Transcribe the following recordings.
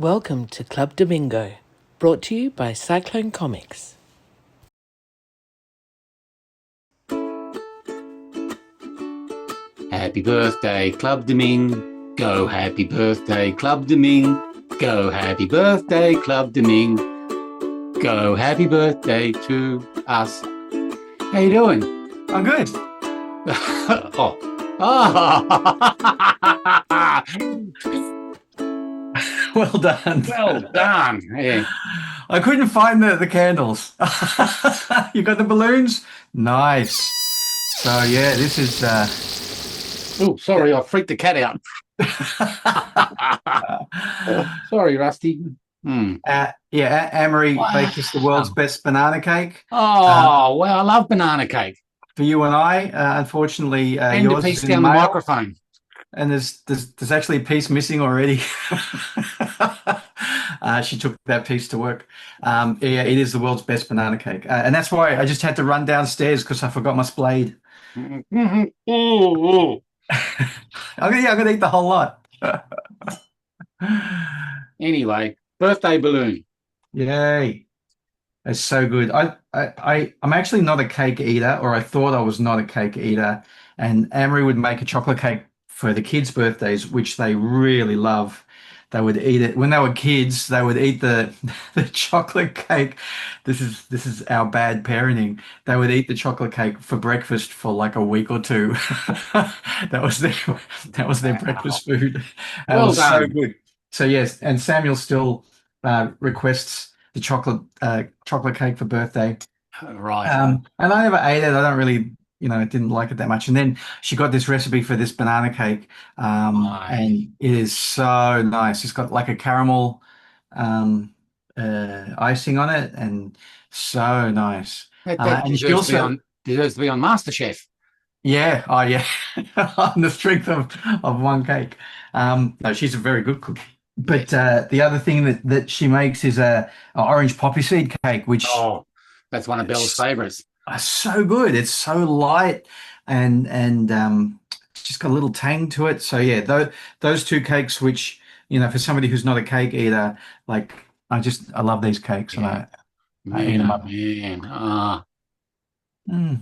Welcome to Club Damingo, brought to you by Cyclone Comics. Happy birthday, Club Damingo. Happy birthday, Club Damingo. Happy birthday, Club Damingo. Happy birthday to us. How you doing? I'm good. Oh. Oh. Well done. Well done. Yeah. I couldn't find the candles. You got the balloons? Nice. So yeah, this is Oh, sorry, I freaked the cat out. Sorry, Rusty. Amory baked us the world's best banana cake. Oh, well, I love banana cake. For you and I, unfortunately, And yours a piece is in down the the mail, microphone. and there's actually a piece missing already. She took that piece to work. Yeah, it is the world's best banana cake, and that's why I just had to run downstairs because I forgot my spade. Ooh. I'm gonna eat the whole lot. Anyway, birthday balloon. Yay. It's so good. I'm actually not a cake eater, or I thought I was not a cake eater. And Amory would make a chocolate cake for the kids' birthdays, which they really love. They would eat it when they were kids. They would eat the the chocolate cake. This is our bad parenting. They would eat the chocolate cake for breakfast for like a week or two. That was their breakfast food. And it Well was so done. good. So yes, and Samuel still requests the chocolate cake for birthday. Right. And I never ate it. I don't really, didn't like it that much. And then she got this recipe for this banana cake, and it is so nice. It's got like a caramel icing on it, and so nice. That And she also, deserves to be on MasterChef. yeah, oh yeah, on the strength of one cake. No, she's a very good cook. But the other thing that she makes is a orange poppy seed cake, which Oh, that's one of Belle's favorites. are so good. It's so light and it's just got a little tang to it. So yeah, those two cakes, which for somebody who's not a cake eater, like I love these cakes and I eat them up. Man.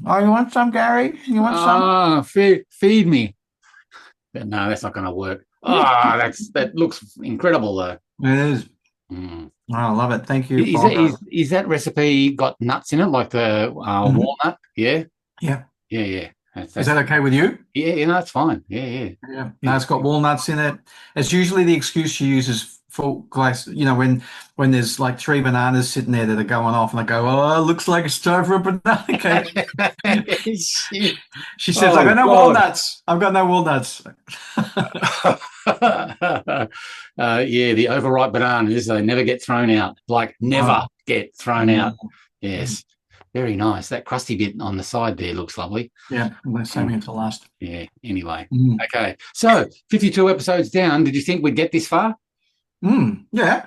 Oh, you want some, Gary? You want some? Feed me. But no, that's not going to work. That looks incredible though. It is. Mm. Oh, I love it. Thank you. Is that recipe got nuts in it, like the walnut? Yeah, Yeah. yeah. Is that okay with you? Yeah, no, it's fine. Yeah. Yeah. No, it's got walnuts in it. It's usually the excuse she uses for glass, when there's like three bananas sitting there that are going off and I go, oh, it looks like it's time for a banana cake. She says, I got no walnuts. I've got no walnuts. Yeah, the overripe bananas, they never get thrown out. Like never get thrown out. Yes. Very nice. That crusty bit on the side there looks lovely. Yeah, I'm going to save it to last. Yeah, anyway. Okay. So 52 episodes down, did you think we'd get this far? Yeah.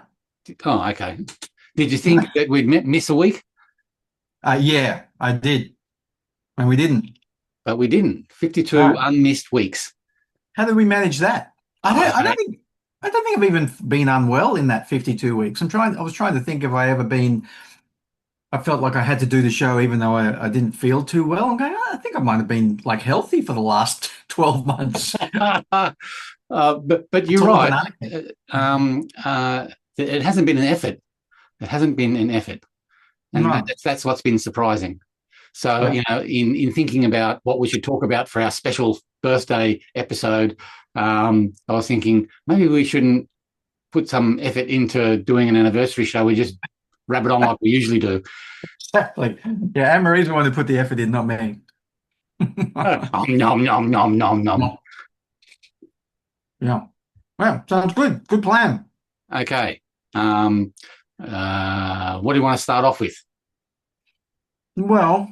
Oh, okay. Did you think that we'd miss a week? Yeah, I did. And we didn't. But we didn't. 52 unmissed weeks. How did we manage that? I don't think I've even been unwell in that 52 weeks. I was trying to think if I ever been. I felt like I had to do the show even though I didn't feel too well. I'm going, I think I might have been like healthy for the last 12 months. But you're right. It hasn't been an effort. It hasn't been an effort. And that's what's been surprising. So, in thinking about what we should talk about for our special birthday episode, I was thinking maybe we shouldn't put some effort into doing an anniversary show. We just wrap it on like we usually do. Exactly. Yeah, Anne-Marie's the one who put the effort in, not me. Nom. Yeah. Well, sounds good. Good plan. Okay. What do you want to start off with? Well,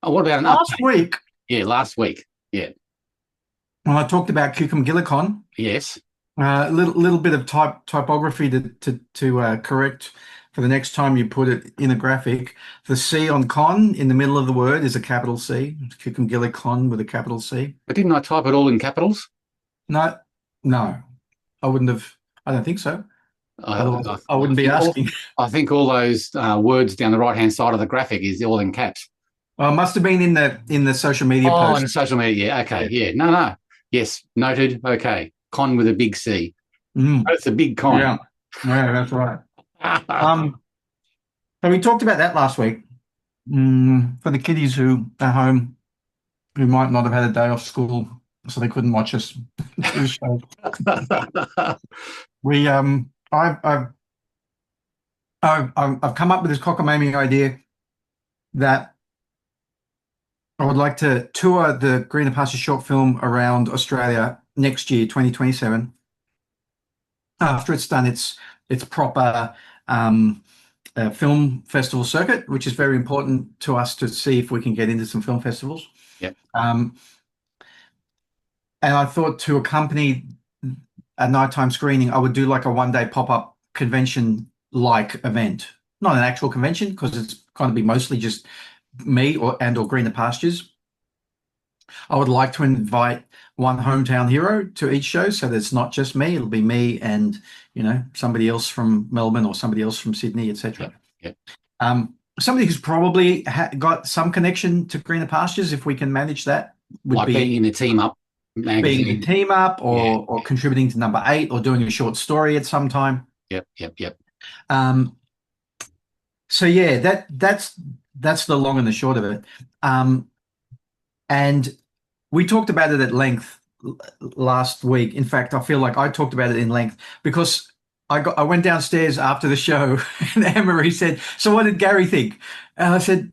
what about last week? Yeah, last week. Yeah. Well, I talked about Cucumgillicon. Yes. A little bit of typography to correct for the next time you put it in a graphic. The C on con in the middle of the word is a capital C. Cucumgillicon with a capital C. But didn't I type it all in capitals? No, I wouldn't have. I don't think so. I, Otherwise, I wouldn't be think asking. I think all those words down the right-hand side of the graphic is all in caps. Well, it must have been in the social media Oh, post. and social media. Yeah, okay. Yeah. No. Yes. Noted. Okay. Con with a big C. That's a big con. Yeah, that's right. So we talked about that last week. For the kiddies who are home, who might not have had a day off school, so they couldn't watch us do the show. I've come up with this cockamamie idea that I would like to tour the Greener Pastures short film around Australia next year, 2027. After it's done its proper film festival circuit, which is very important to us to see if we can get into some film festivals. Yep. And I thought to accompany a nighttime screening, I would do like a one-day pop-up convention-like event. Not an actual convention, because it's going to be mostly just me or Greener Pastures. I would like to invite one hometown hero to each show, so that it's not just me. It'll be me and, somebody else from Melbourne or somebody else from Sydney, etc. Yep. Somebody who's probably got some connection to Greener Pastures, if we can manage that, would like be being in the Team Up magazine. Being in the Team Up, or contributing to number 8, or doing a short story at some time. Yep. So yeah, that's the long and the short of it. And we talked about it at length last week. In fact, I feel like I talked about it in length because I went downstairs after the show and Anne-Marie said, "So what did Gary think?" And I said,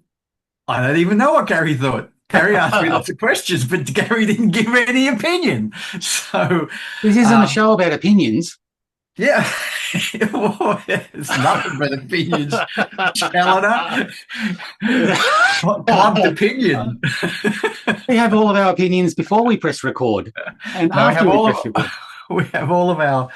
"I don't even know what Gary thought." Gary asked me lots of questions, but Gary didn't give any opinion. So this isn't a show about opinions. Yeah, it's nothing but opinions. Chaloner, clubbed opinion. We have all of our opinions before we press record, and after we press record. We have all of our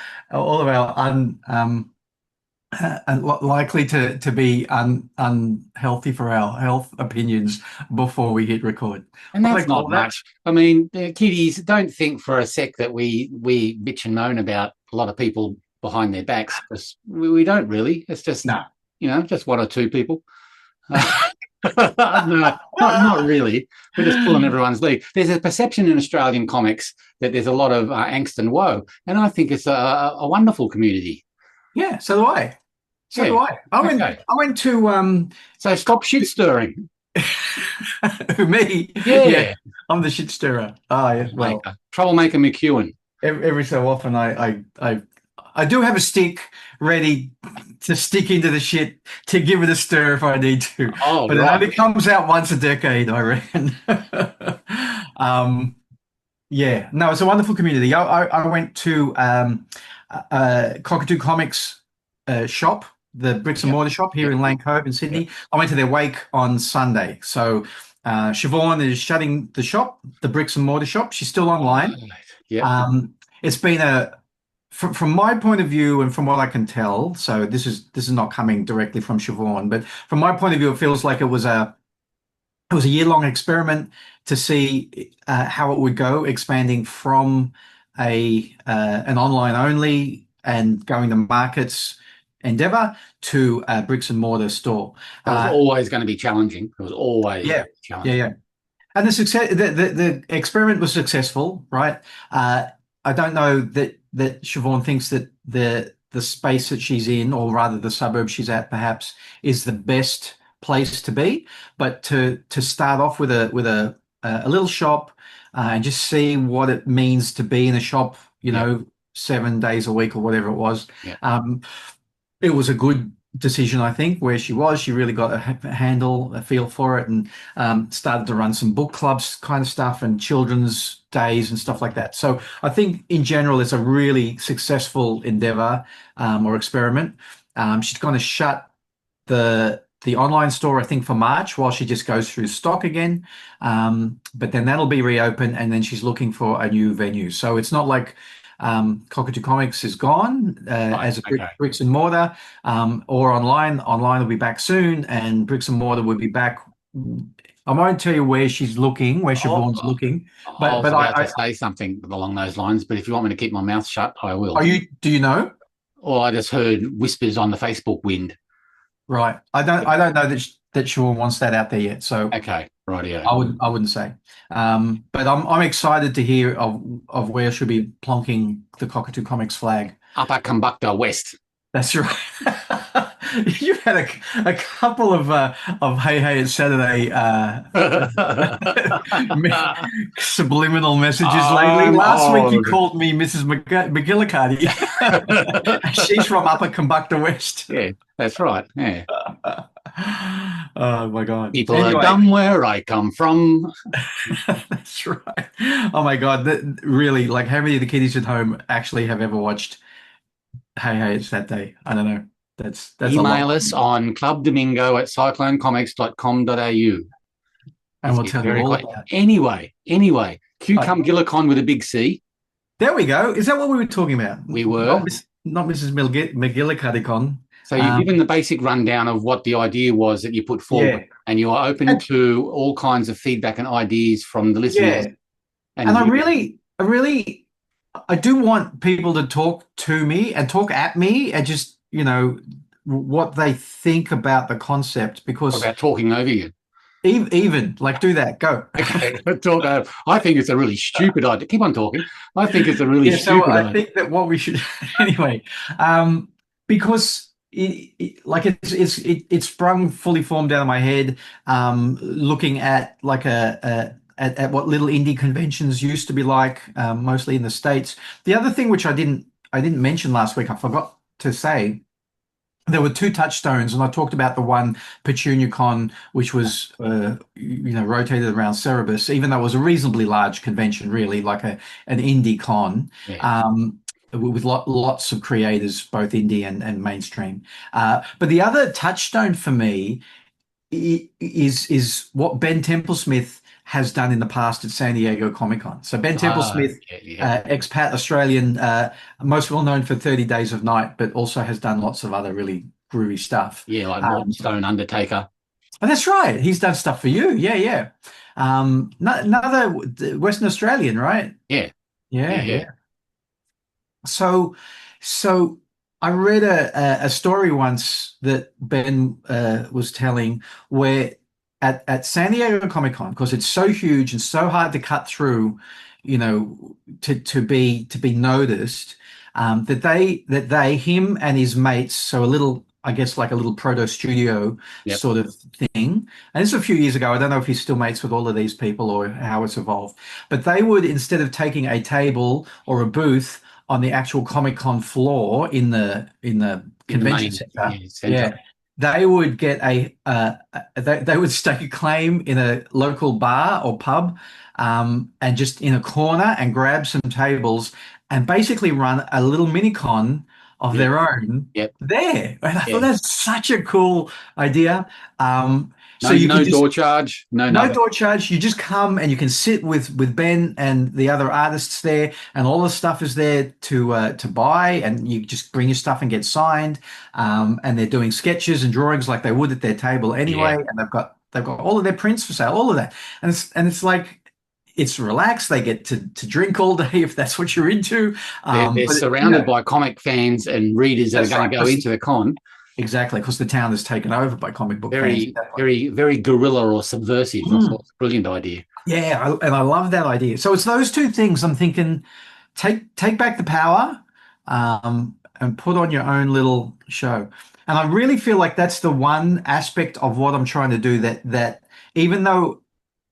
likely to be unhealthy for our health opinions before we hit record. And that's not much. I mean, kiddies, don't think for a sec that we bitch and moan about a lot of people behind their backs, because we don't really. It's just just one or two people. No, not really. We're just pulling everyone's leg. There's a perception in Australian comics that there's a lot of angst and woe, and I think it's a wonderful community. Yeah, so do I. I went to So stop shit stirring. Me? Yeah. I'm the shit stirrer. Oh, yeah. Well, troublemaker McEwen. Every so often I do have a stick ready to stick into the shit to give it a stir if I need to. Oh, but right. It only comes out once a decade, I reckon. Yeah, no, it's a wonderful community. I went to Cockatoo Comics shop, the bricks and mortar shop here in Lane Cove in Sydney. Yep. I went to their wake on Sunday. So Siobhan is shutting the shop, the bricks and mortar shop. She's still online. Yeah. It's been from my point of view and from what I can tell, so this is not coming directly from Siobhan, but from my point of view, it feels like it was a year-long experiment to see how it would go, expanding from an online only and going to markets endeavor to a bricks and mortar store. It was always going to be challenging. It was always challenging. Yeah. And the experiment was successful, right? I don't know that Siobhan thinks that the space that she's in, or rather the suburb she's at, perhaps, is the best place to be. But to start off with a little shop and just see what it means to be in a shop, 7 days a week or whatever it was. Yeah. It was a good decision, I think, where she was. She really got a feel for it, and started to run some book clubs kind of stuff and children's days and stuff like that. So I think in general, it's a really successful endeavor or experiment. She's going to shut the online store, I think, for March while she just goes through stock again. But then that'll be reopened, and then she's looking for a new venue. So it's not like Cockatoo Comics is gone as a bricks and mortar or online. Online will be back soon, and bricks and mortar will be back. I won't tell you where she's looking, where Siobhan's looking. But I was about to say something along those lines, but if you want me to keep my mouth shut, I will. Do you know? or I just heard whispers on the Facebook wind. Right. I don't know that Sean wants that out there yet. So Okay, rightio. I wouldn't say. But I'm excited to hear of where she'll be plonking the Cockatoo Comics flag. Upper Combukta West. That's right. You had a couple of Hey Hey It's Saturday subliminal messages lately. Last week you called me Mrs. McGillicuddy. She's from Upper Combukta West. Yeah, that's right. Yeah. Oh my God. People are dumb where I come from. That's right. Oh my God. Really, like how many of the kiddies at home actually have ever watched Hey Hey It's That Day? I don't know. That's Email us on clubdamingo@cyclonecomics.com.au. and we'll tell you all about it. Anyway, Cucum Gillicon with a big C. There we go. Is that what we were talking about? We were. Not Mrs. McGillicuddy. So you've given the basic rundown of what the idea was that you put forward, and you are open to all kinds of feedback and ideas from the listeners. Yeah. And I do want people to talk to me and talk at me and just, what they think about the concept, because what about talking over you. Even like do that. Go. Okay, talk over. I think it's a really stupid idea. Keep on talking. I think it's a really stupid idea. I think that what we should anyway, because it sprung fully formed out of my head, looking at like at what little indie conventions used to be like, mostly in the States. The other thing which I didn't mention last week, I forgot to say, there were two touchstones, and I talked about the one PetuniaCon, which was rotated around Cerebus, even though it was a reasonably large convention, really like an indie con. Yeah. With lots of creators, both indie and mainstream. But the other touchstone for me is what Ben Templesmith has done in the past at San Diego Comic-Con. So Ben Templesmith, expat Australian, most well known for 30 Days of Night, but also has done lots of other really groovy stuff. Yeah, like Morton Stone, Undertaker. Oh, that's right. He's done stuff for you. Yeah. Another Western Australian, right? Yeah. So I read a story once that Ben was telling, where at San Diego Comic-Con, because it's so huge and so hard to cut through, to be noticed, that him and his mates, so a little, I guess, like a little proto studio sort of thing. And this is a few years ago. I don't know if he's still mates with all of these people or how it's evolved. But they would, instead of taking a table or a booth on the actual Comic-Con floor in the convention center, they would get they would stake a claim in a local bar or pub, and just in a corner and grab some tables and basically run a little mini con of their own there. And I thought that's such a cool idea. So you no door charge, no door charge. You just come and you can sit with Ben and the other artists there, and all the stuff is there to buy, and you just bring your stuff and get signed. And they're doing sketches and drawings like they would at their table anyway, and they've got all of their prints for sale, all of that, and it's like, it's relaxed. They get to drink all day if that's what you're into. They're surrounded by comic fans and readers that are going to go into the con. Exactly, because the town is taken over by comic book fans. Very guerrilla or subversive. It's a brilliant idea. Yeah, and I love that idea. So it's those two things. I'm thinking, take back the power, and put on your own little show. And I really feel like that's the one aspect of what I'm trying to do, that even though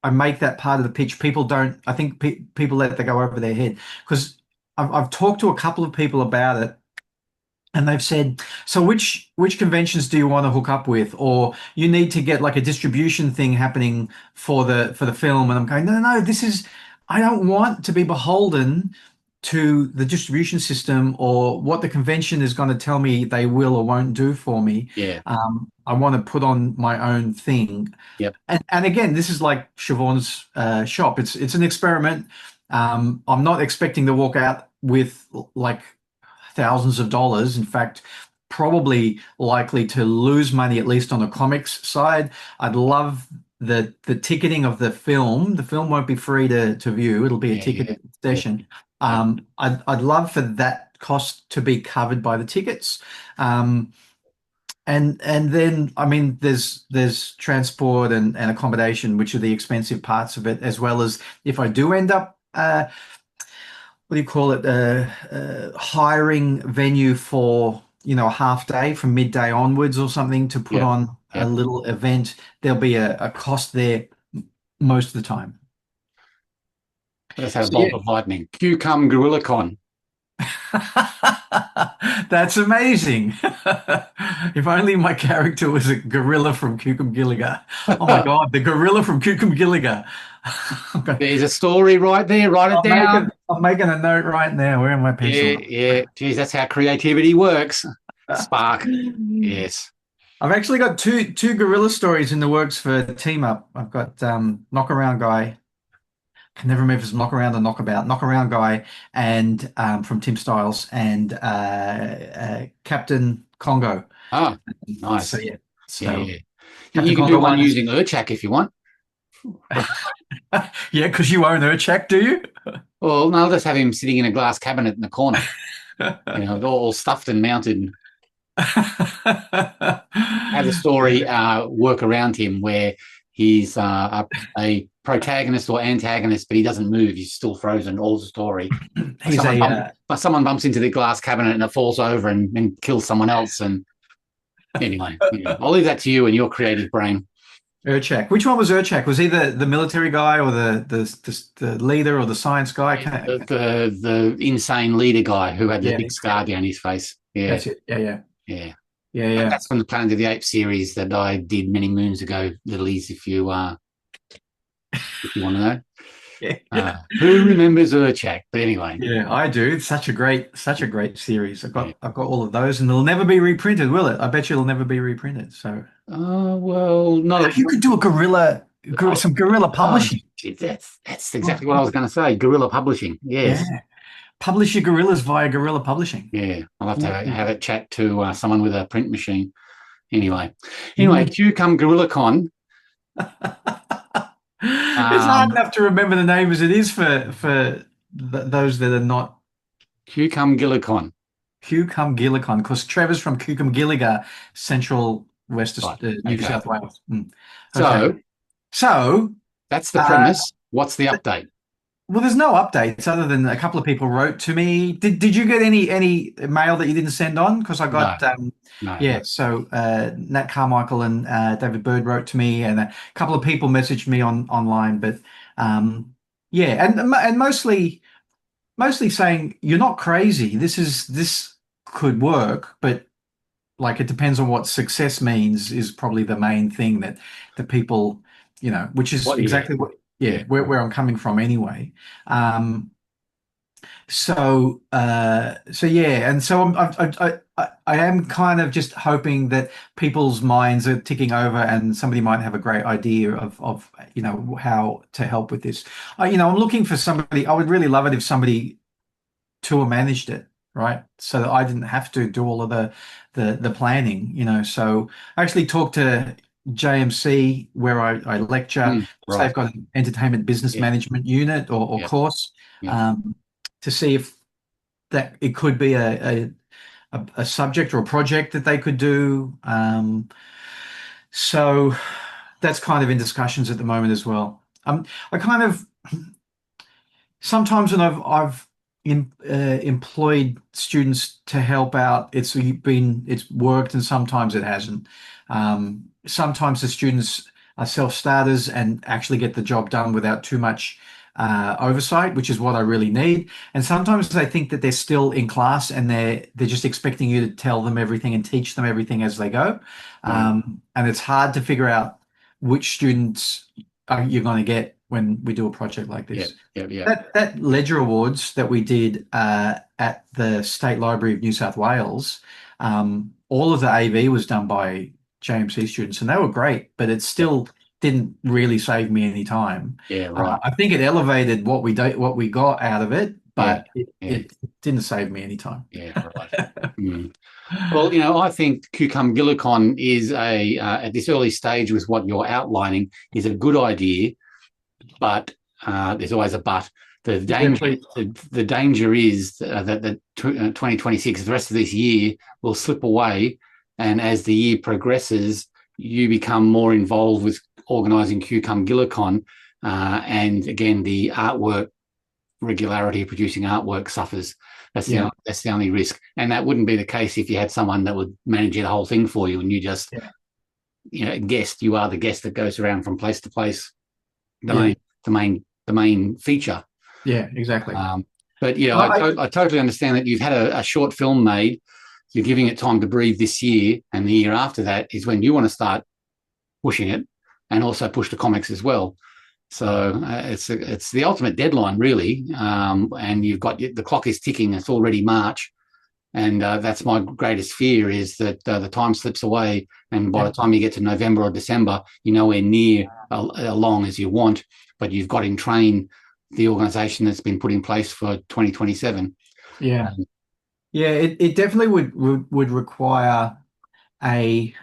I make that part of the pitch, people don't. I think people let that go over their head, because I've talked to a couple of people about it, and they've said, so which conventions do you want to hook up with, or you need to get like a distribution thing happening for the film? And I'm going, no, I don't want to be beholden to the distribution system or what the convention is going to tell me they will or won't do for me. Yeah. I want to put on my own thing. Yep. And again, this is like Siobhan's shop. It's an experiment. I'm not expecting to walk out with like thousands of dollars. In fact, probably likely to lose money, at least on the comics side. I'd love the ticketing of the film. The film won't be free to view. It'll be a ticketed session. I'd love for that cost to be covered by the tickets. And then, I mean, there's transport and accommodation, which are the expensive parts of it, as well as if I do end up, what do you call it, hiring venue for, a half day from midday onwards or something to put on a little event, there'll be a cost there most of the time. Let's have a bolt of lightning. Cucum GorillaCon. That's amazing. If only my character was a gorilla from Cucumgilliga. Oh my God, the gorilla from Cucumgilliga. There's a story right there. Write it down. I'm making a note right now. Where are my pencil? Yeah. Geez, that's how creativity works. Spark. Yes. I've actually got two gorilla stories in the works for team up. I've got Knockaround Guy. I can never remember if it's Knockaround or Knockabout. Knockaround Guy and from Tim Styles and Captain Congo. Oh, nice. So yeah. You can do one using Urchak if you want. Yeah, because you own Urchak, do you? Well, no, I'll just have him sitting in a glass cabinet in the corner. All stuffed and mounted. Have a story work around him where he's a protagonist or antagonist, but he doesn't move. He's still frozen all the story. Someone bumps into the glass cabinet and it falls over and kills someone else. And anyway, I'll leave that to you and your creative brain. Urchak. Which one was Urchak? Was he the military guy or the leader or the science guy? The insane leader guy who had the big scar down his face. Yeah. That's it. Yeah. That's from the Planet of the Apes series that I did many moons ago, Littlies, if you want to know. Who remembers Urchak? But anyway. Yeah, I do. It's such a great series. I've got all of those, and they'll never be reprinted, will it? I bet you it'll never be reprinted. So well, no. You could do some guerrilla publishing. That's exactly what I was going to say. Guerrilla publishing. Yes. Yeah. Publish your gorillas via guerrilla publishing. Yeah, I'll have to have a chat to someone with a print machine. Anyway, Cucum GorillaCon. It's hard enough to remember the name as it is for those that are not. Cucumgillicon. Cucumgillicon, because Trevor's from Cucumgilliga, Central West New South Wales. So that's the premise. What's the update? Well, there's no updates other than a couple of people wrote to me. Did you get any mail that you didn't send on? Because I got no. So Nat Carmichael and David Bird wrote to me, and a couple of people messaged me online. But and mostly saying you're not crazy. This could work, but like it depends on what success means is probably the main thing that the people which is exactly what. Yeah, where I'm coming from anyway. And so I am kind of just hoping that people's minds are ticking over and somebody might have a great idea of how to help with this. I'm looking for somebody. I would really love it if somebody tour managed it, right? So that I didn't have to do all of the planning, So I actually talked to JMC where I lecture. Right. So they've got an entertainment business management unit or course to see if that it could be a subject or a project that they could do. So that's kind of in discussions at the moment as well. I kind of sometimes when I've employed students to help out, it's worked and sometimes it hasn't. Sometimes the students are self-starters and actually get the job done without too much oversight, which is what I really need. And sometimes they think that they're still in class and they're just expecting you to tell them everything and teach them everything as they go. And it's hard to figure out which students you're going to get when we do a project like this. That Ledger Awards that we did at the State Library of New South Wales, all of the AV was done by JMC students, and they were great, but it still didn't really save me any time. Yeah, right. I think it elevated what we got out of it, but it didn't save me any time. Yeah, right. Well, I think Cucumgillicon is at this early stage with what you're outlining is a good idea, but there's always a but. The Yeah, danger, please. the danger is that 2026, the rest of this year, will slip away, and as the year progresses, you become more involved with organising QCum and again the artwork regularity of producing artwork suffers. Yeah, That's the only risk, and that wouldn't be the case if you had someone that would manage the whole thing for you, and you just yeah, guest. You are the guest that goes around from place to place. yeah, The main feature. yeah, exactly. But yeah, No, I totally understand that you've had a short film made. You're giving it time to breathe this year, and the year after that is when you want to start pushing it, and also push the comics as well. So it's the ultimate deadline, really. And you've got the clock is ticking. It's already March, and that's my greatest fear is that the time slips away, and by yeah, the time you get to November or December, you're nowhere near along as you want, but you've got in train the organisation that's been put in place for 2027. yeah, yeah. It definitely would require a,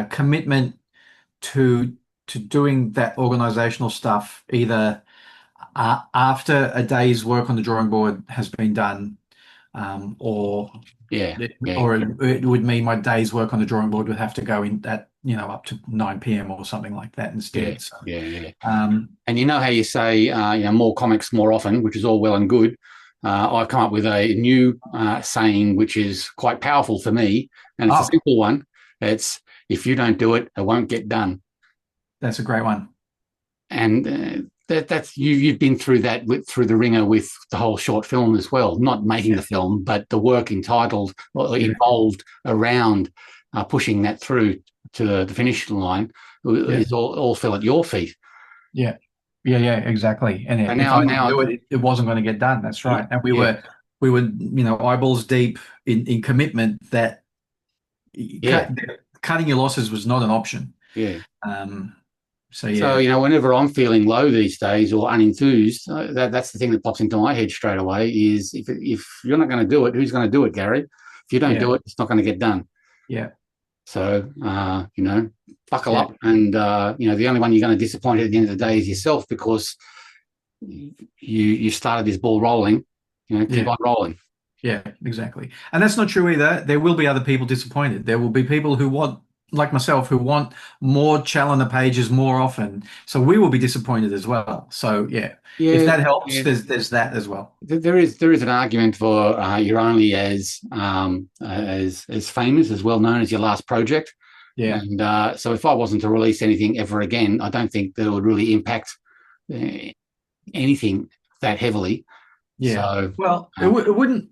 commitment to doing that organizational stuff either after a day's work on the drawing board has been done, or Yeah, yeah, it would mean my day's work on the drawing board would have to go in at up to 9 p.m. or something like that yeah, instead. So, yeah. um, And you know how you say, more comics more often, which is all well and good. I've come up with a new saying, which is quite powerful for me, and it's a oh, simple one. It's if you don't do it, it won't get done. that's a great one. And that's you've been through that through the ringer with the whole short film as well. Not making Yeah, the film, but the work entitled or yeah, involved around pushing that through to the finish line yeah, is all fell at your feet. yeah, yeah, yeah, exactly. And And if I didn't do it, it wasn't going to get done. That's right. And yeah, we were eyeballs deep in commitment that yeah, cutting your losses was not an option. yeah. Um, so So, yeah, whenever I'm feeling low these days or unenthused, that's the thing that pops into my head straight away is if you're not going to do it, who's going to do it, Gary? If you don't yeah, do it, it's not going to get done. yeah, So, buckle yeah, up. And, the only one you're going to disappoint at the end of the day is yourself because you started this ball rolling, keep yeah. on rolling. Yeah, exactly. And that's not true either. There will be other people disappointed. There will be people who want, like myself, who want more Challoner pages more often. So we will be disappointed as well. So yeah, if Yeah, that helps, yeah. there's that as well. There is an argument for you're only as famous, as well known as your last project. Yeah, And so if I wasn't to release anything ever again, I don't think that it would really impact uh, anything that heavily. yeah. So, Well, um,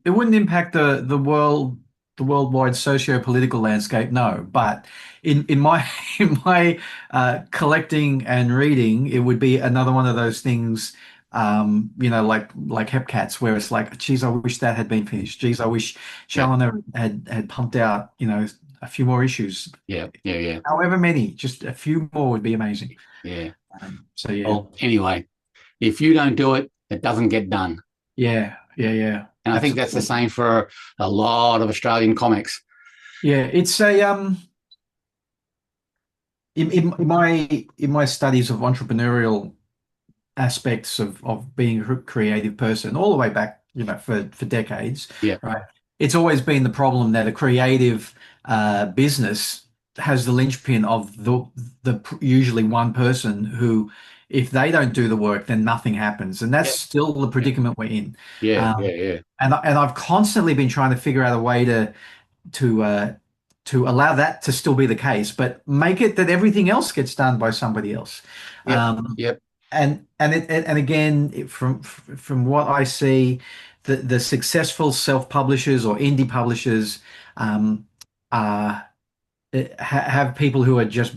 it wouldn't impact the worldwide socio-political landscape, no. But in my in my collecting and reading, it would be another one of those things, like Hepcats, where it's like, geez, I wish that had been finished. Geez, I wish yeah, Chaloner had pumped out, a few more issues. yeah. However many, just a few more would be amazing. Yeah. So yeah, Well, anyway, if you don't do it, it doesn't get done. yeah, yeah, yeah, And I think that's the absolutely. same for a lot of Australian comics. Yeah, it's a in my studies of entrepreneurial aspects of being a creative person all the way back, for decades, Yeah, right? It's always been the problem that a creative business has the linchpin of the usually one person who, if they don't do the work, then nothing happens, and that's yeah, still the predicament we're in. yeah, Um, yeah. and I've constantly been trying to figure out a way to uh, to allow that to still be the case, but make it that everything else gets done by somebody else. Yep, Um, yep, and again, from what I see, the successful self-publishers or indie publishers um, are have people who are just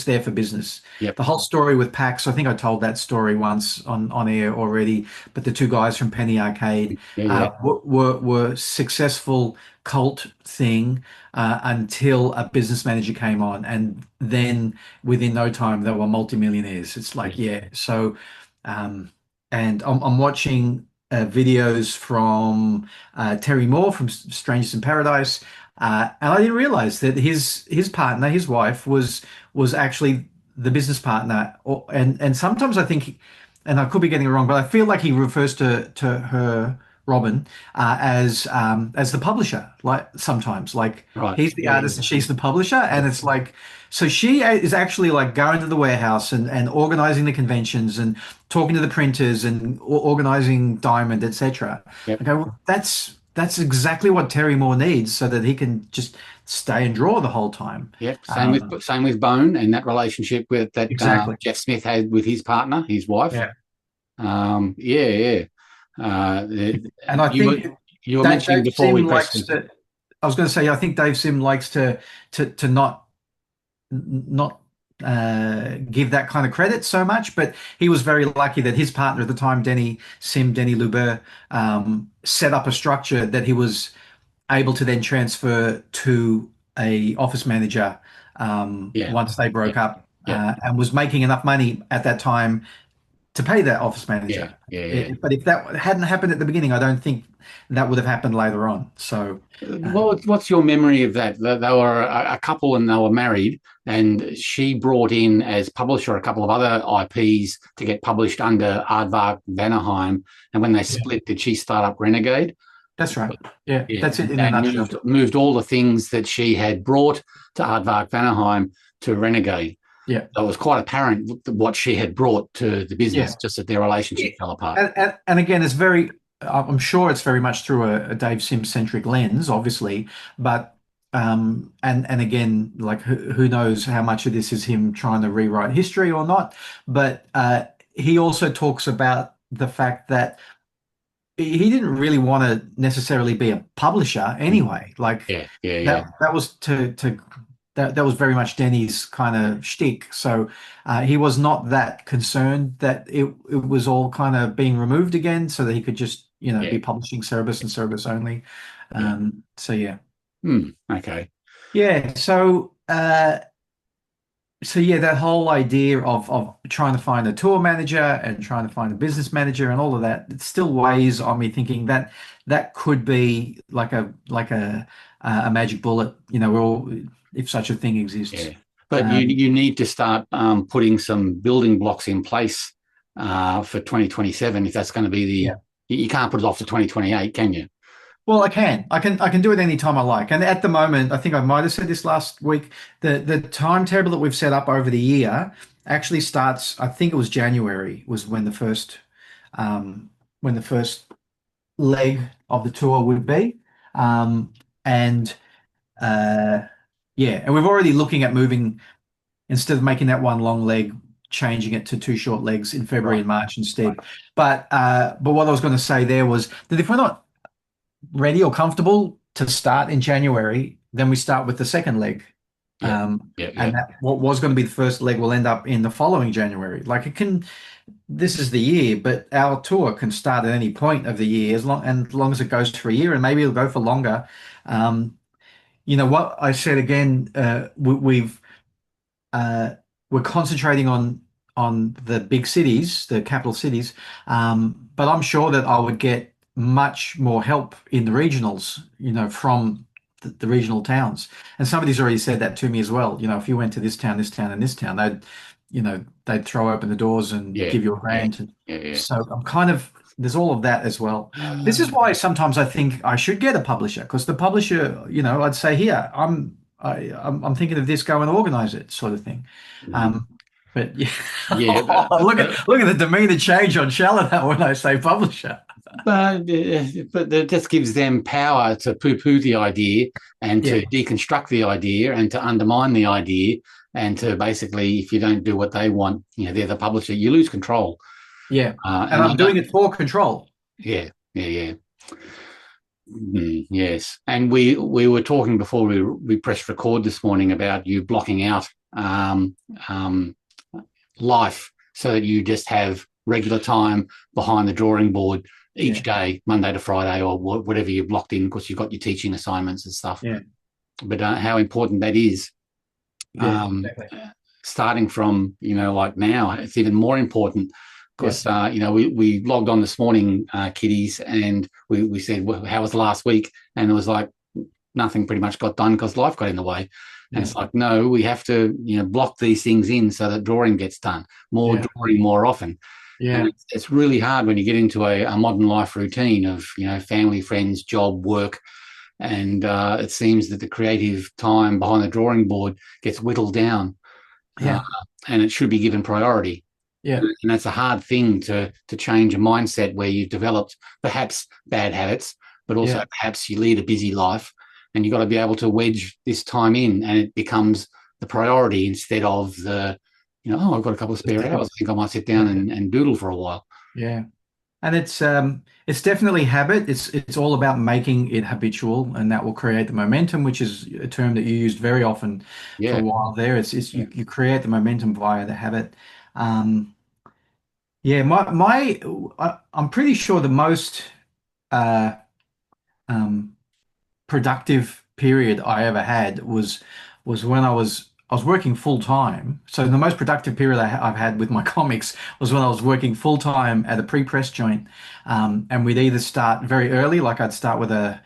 there for business. yep. The whole story with PAX, I think I told that story once on air already, but the two guys from Penny Arcade Yeah, yeah, were successful cult thing until a business manager came on, and then within no time they were multimillionaires. It's like, yeah, yeah. So, um, and I'm watching videos from Terry Moore from Strangers in Paradise. And I didn't realize that his partner, his wife, was actually the business partner. And sometimes I think and I could be getting it wrong, but I feel like he refers to her, Robin, as the publisher. Like sometimes, like Right. he's the Yeah. artist and she's the publisher, and it's like so she is actually like going to the warehouse and organizing the conventions and talking to the printers and organizing Diamond, etc. Yep. Okay, well, that's exactly what Terry Moore needs so that he can just stay and draw the whole time. Yep. Same with Bone and that relationship with that Exactly. Jeff Smith had with his partner, his wife. Yeah. Yeah. And I think You were that mentioning Dave before we Sim pressed. likes to. I was going to say, I think Dave Sim likes to not give that kind of credit so much, but he was very lucky that his partner at the time, Denny Luber, set up a structure that he was able to then transfer to a office manager Yeah. once they broke up, Yeah. and was making enough money at that time to pay that office manager. Yeah. But if that hadn't happened at the beginning, I don't think that would have happened later on. So, What's your memory of that? They were a couple and they were married, and she brought in as publisher a couple of other IPs to get published under Aardvark Vanaheim. And when they split, did she start up Renegade? that's right. Yeah, that's it in a And nutshell. moved all the things that she had brought to Aardvark Vanaheim to Renegade. Yeah. So it was quite apparent what she had brought to the business, Yeah. just that their relationship fell apart. And again, it's very, I'm sure it's very much through a Dave Sim centric lens, obviously, but and again, like who knows how much of this is him trying to rewrite history or not, but he also talks about the fact that he didn't really want to necessarily be a publisher anyway. Like that was that was very much Denny's kind of shtick. So he was not that concerned that it was all kind of being removed again, so that he could just be publishing Cerebus and Cerebus only. So yeah. Okay. Yeah. So yeah, that whole idea of trying to find a tour manager and trying to find a business manager and all of that, it still weighs on me, thinking that that could be like a magic bullet, we're all, if such a thing exists. Yeah. But you need to start putting some building blocks in place for 2027 if that's going to be you can't put it off to 2028, can you? Well, I can do it anytime I like. And at the moment, I think I might have said this last week, the timetable that we've set up over the year actually starts, I think it was January was when the first leg of the tour would be. And we're already looking at moving, instead of making that one long leg, changing it to two short legs in February and March instead. But what I was going to say there was that if we're not ready or comfortable to start in January, then we start with the second leg. And that what was going to be the first leg will end up in the following January. Like this is the year, but our tour can start at any point of the year as long as it goes for a year, and maybe it'll go for longer. What I said again, we're concentrating on the big cities, the capital cities, but I'm sure that I would get much more help in the regionals, from the regional towns. And somebody's already said that to me as well. If you went to this town, and this town, they'd throw open the doors and give you a grant. So I'm kind of, there's all of that as well. This is why sometimes I think I should get a publisher, because the publisher, I'd say, here, I'm thinking of this, go and organize it, sort of thing. But look at the demeanor change on Chaloner when I say publisher. But that just gives them power to poo-poo the idea and to deconstruct the idea and to undermine the idea, and to basically, if you don't do what they want, they're the publisher, you lose control. Yeah, and I'm doing it for control. Yeah. Yes, and we were talking before we pressed record this morning about you blocking out life so that you just have regular time behind the drawing board each day, Monday to Friday, or whatever you blocked in, because you've got your teaching assignments and stuff. Yeah. But how important that is. Exactly. Starting from, like now, it's even more important, because, we logged on this morning, kiddies, and we said, well, how was last week? And it was like nothing pretty much got done because life got in the way. And it's like, no, we have to, block these things in so that drawing gets done, drawing more often. Yeah. And it's really hard when you get into a modern life routine of, family, friends, job, work. And it seems that the creative time behind the drawing board gets whittled down, uh, Yeah. and it should be given priority. Yeah. And that's a hard thing to change a mindset where you've developed perhaps bad habits, but also Yeah. perhaps you lead a busy life, and you've got to be able to wedge this time in, and it becomes the priority instead of oh, I've got a couple of spare hours. I think I might sit down Yeah. and doodle for a while. Yeah. And it's definitely habit. It's all about making it habitual, and that will create the momentum, which is a term that you used very often for a Yeah. while there. It's Yeah. you create the momentum via the habit. Um, yeah, I'm pretty sure the most uh, um, productive period I ever had was when I was working full time. So the most productive period I've had with my comics was when I was working full time at a pre-press joint, and we'd either start very early, like I'd start with a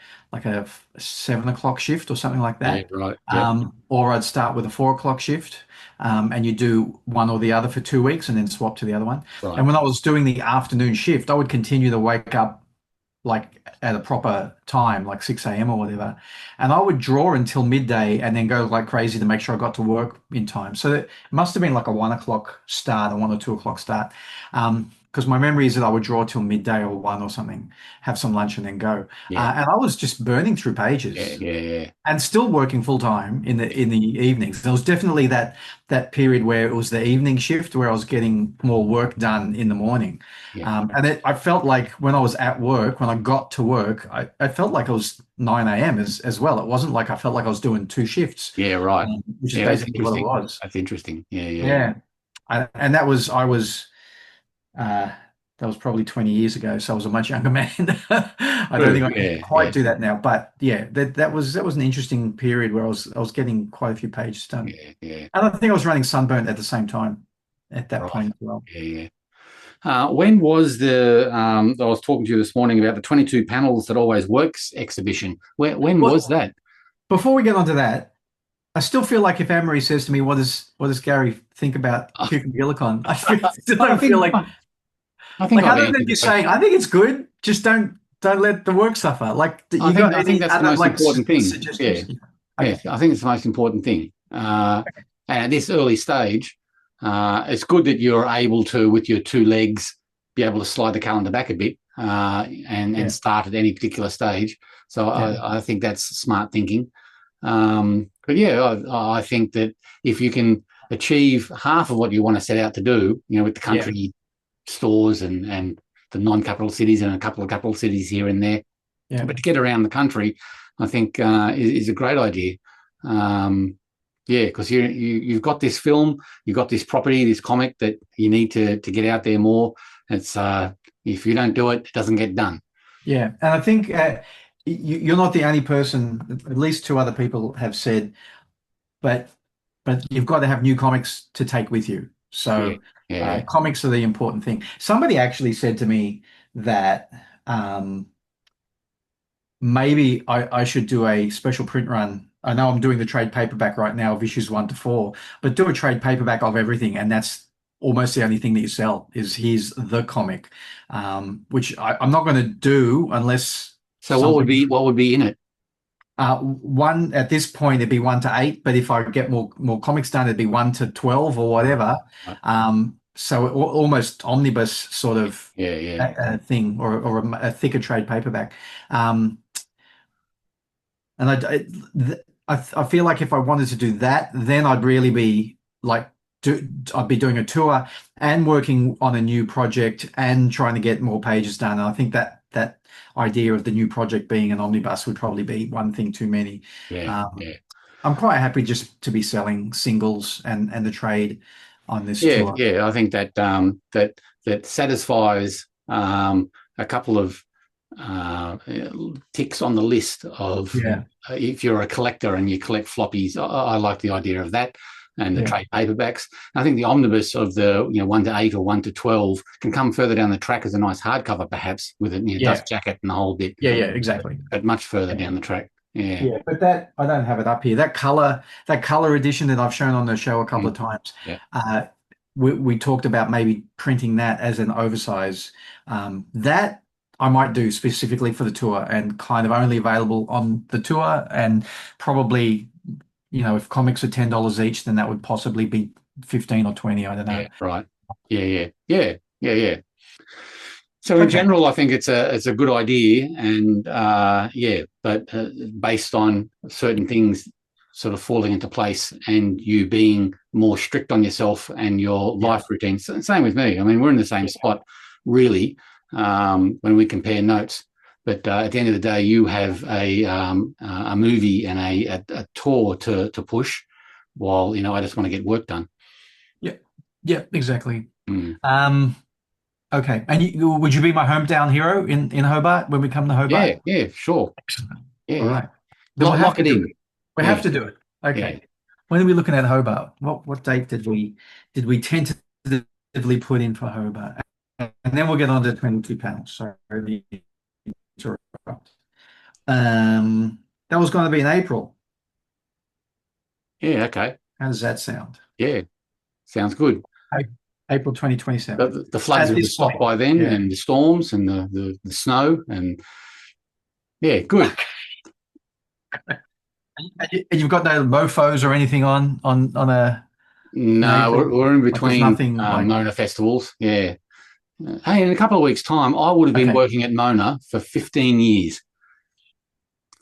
7 o'clock shift or something like Yeah. that, Right. Yep. or I'd start with a 4 o'clock shift. And you do one or the other for 2 weeks and then swap to the other one. Right. And when I was doing the afternoon shift, I would continue to wake up like at a proper time, like 6 a.m. or whatever. And I would draw until midday and then go like crazy to make sure I got to work in time. So it must have been like a 1 o'clock start, a 1 or 2 o'clock start. Because my memory is that I would draw till midday or one or something, have some lunch and then go. Yeah. And I was just burning through Yeah. pages Yeah. Yeah. and still working full time in the evenings. There was definitely that period where it was the evening shift where I was getting more work done in the morning. Yeah. I felt like when I was at work, when I got to work, I felt like it was 9 a.m. as well. It wasn't like I felt like I was doing two shifts, Yeah. Right. which is Yeah. That's basically what it interesting. was. That's interesting. Yeah. Yeah. Yeah. And uh, that was probably 20 years ago, so I was a much younger man. I don't True. think I can Yeah. quite Yeah. do that now, but yeah, that was an interesting period where I was getting quite a few pages done, Yeah. Yeah. and I think I was running Sunburnt at the same time at that Right. point as well. Yeah. Yeah. When was I was talking to you this morning about the 22 panels that always works exhibition. When was Well, that? before we get onto that, I still feel like if Amory says to me, "What does Gary think about Cucumbillicon?" Still I don't feel think like I think like I've other than answered the you saying, question. "I think it's good," just don't let the work suffer. Like, you got I think any that's the other most like important thing. Yeah. suggestions? Yeah. Yeah. Okay. I think it's the most important thing. And at this early stage, it's good that you're able to, with your two legs, be able to slide the calendar back a bit, and Yeah. start at any particular stage. So Yeah. I think that's smart thinking. But yeah, I think that if you can achieve half of what you want to set out to do, with the Yeah. country stores and the non-capital cities and a couple of capital cities here and there, Yeah. but to get around the country, I think is a great idea. Yeah, because you've got this film, you've got this property, this comic that you need to get out there more. It's if you don't do it, it doesn't get done. Yeah. And I think you're not the only person. At least two other people have said, but you've got to have new comics to take with you. Yeah, So yeah, comics are the important thing. Somebody actually said to me that maybe I should do a special print run. I know I'm doing the trade paperback right now of issues 1 to 4, but do a trade paperback of everything, and that's almost the only thing that you sell is here's the comic, which I'm not going to do unless So something. what would be in it? One at this point it'd be 1 to 8, but if I get more comics done, it'd be 1 to 12 or whatever. Right. So almost omnibus sort of Yeah, yeah, thing, or a thicker trade paperback. And I feel like if I wanted to do that, then I'd really be like, I'd be doing a tour and working on a new project and trying to get more pages done. And I think that idea of the new project being an omnibus would probably be one thing too many. yeah, Um, yeah. I'm quite happy just to be selling singles and the trade on this Yeah, tour. yeah. I think that that satisfies a couple of ticks on the list of Yeah, if you're a collector and you collect floppies. I like the idea of that and the yeah, trade paperbacks. I think the omnibus of the 1 to 8 or 1 to 12 can come further down the track as a nice hardcover, perhaps with a yeah, dust jacket and the whole bit, yeah, exactly. but much further Yeah. down the track. Yeah. Yeah, but that I don't have it up here. That color edition that I've shown on the show a couple of times. Yeah. Uh, we talked about maybe printing that as an oversize. That I might do specifically for the tour and kind of only available on the tour, and probably, if comics are $10 each, then that would possibly be 15 or 20. I don't know. Yeah, right. Yeah. So in Okay. general, I think it's a good idea, and but based on certain things sort of falling into place and you being more strict on yourself and your life routine. Same with me. I mean, we're in the same spot, really, when we compare notes. But at the end of the day, you have a movie and a tour to push, while I just want to get work done. Yeah, exactly. Mm. Okay. And would you be my hometown hero in Hobart when we come to Hobart? Yeah, sure. Excellent. Yeah, All right. Then we'll have lock to it do in. it. We have to do it. Okay. Yeah. When are we looking at Hobart? What date did we tentatively put in for Hobart? And then we'll get on to 22 panels. Sorry to interrupt. That was going to be in April. Yeah, okay. How does that sound? Yeah, sounds good. April 2027. The floods At will be this stopped point, by then, yeah. and the storms and the snow, and yeah, good. And you've got no mofos or anything on a in No, April? we're in Like there's between nothing like Mona festivals. Yeah. Hey, in a couple of weeks' time, I would have been okay. working at Mona for 15 years.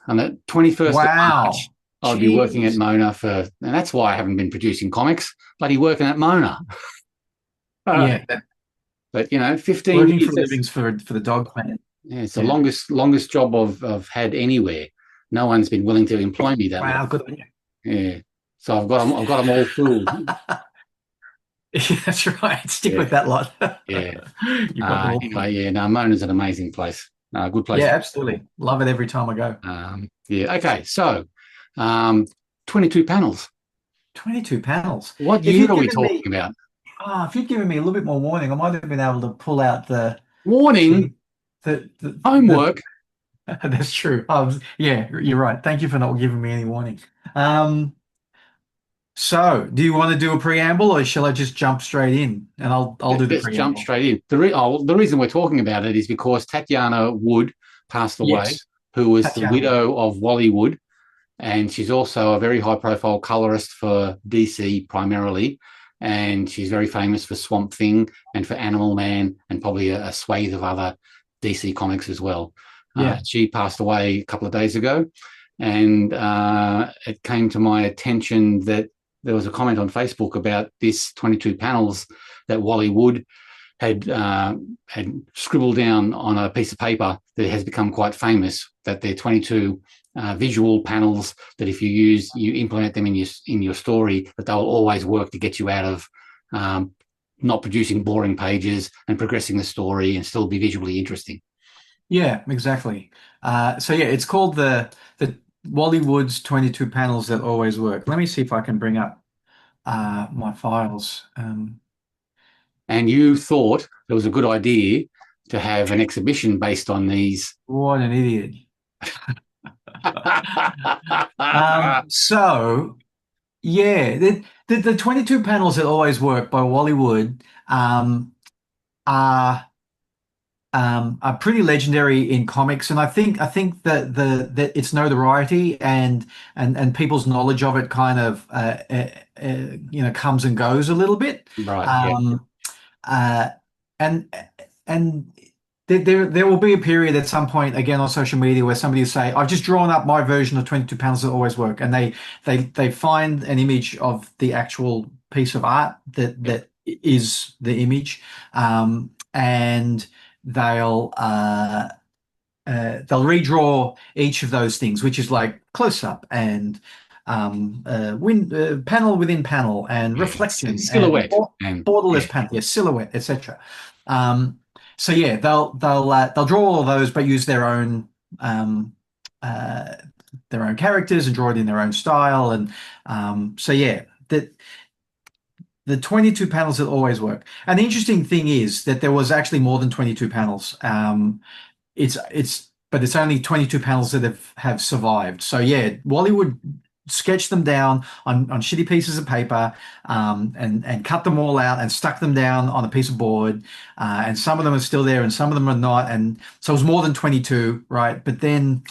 On the 21st of March, Wow. I'd be working at Jeez. Mona and that's why I haven't been producing comics, bloody working at Mona. Yeah, But 15 working years. for a living's for the dog man. Yeah, it's the Yeah. longest job I've had anywhere. No one's been willing to employ me that Wow, long. good on you. Yeah, so I've got them all fooled. Yeah, that's right. Stick with Yeah, that lot. yeah. You've got them all. Anyway, yeah. No, Mona's an amazing place. Good place. Yeah, absolutely. Love it every time I go. Yeah. Okay. So, 22 panels. 22 panels. What If year you'd are we given talking me, about? if you'd given me a little bit more warning, I might have been able to pull out Warning. the Homework. that's true. Yeah, you're right. Thank you for not giving me any warning. So, do you want to do a preamble, or shall I just jump straight in? And I'll do the Let's jump preamble. straight in. The reason we're talking about it is because Tatiana Wood passed away, Yes, who was the Tatiana. widow of Wally Wood. And she's also a very high-profile colorist for DC primarily, and she's very famous for Swamp Thing and for Animal Man, and probably a swathe of other DC comics as well. Yeah. She passed away a couple of days ago, and it came to my attention that there was a comment on Facebook about this 22 panels that Wally Wood had scribbled down on a piece of paper that has become quite famous, that they're 22 visual panels that if you implement them in your story, that they'll always work to get you out of not producing boring pages and progressing the story and still be visually interesting. Yeah, exactly. So yeah, it's called the Wally Wood's 22 panels that always work. Let me see if I can bring up my files. And you thought it was a good idea to have an exhibition based on these. What an idiot. So yeah, the 22 panels that always work by Wally Wood are pretty legendary in comics, and I think that its notoriety and people's knowledge of it kind of comes and goes a little bit. Right. And there will be a period at some point again on social media where somebody will say, "I've just drawn up my version of 22 panels that always work," and they find an image of the actual piece of art that is the image, and they'll redraw each of those things, which is like close up and panel within panel and reflection and silhouette and borderless panel, silhouette, etc. So yeah, they'll draw all of those, but use their own characters and draw it in their own style, and so yeah, the 22 panels that always work. And the interesting thing is that there was actually more than 22 panels. But it's only 22 panels that have survived. So yeah, Wally Wood sketched them down on shitty pieces of paper, and cut them all out and stuck them down on a piece of board. And some of them are still there and some of them are not. And so it was more than 22, right? But then,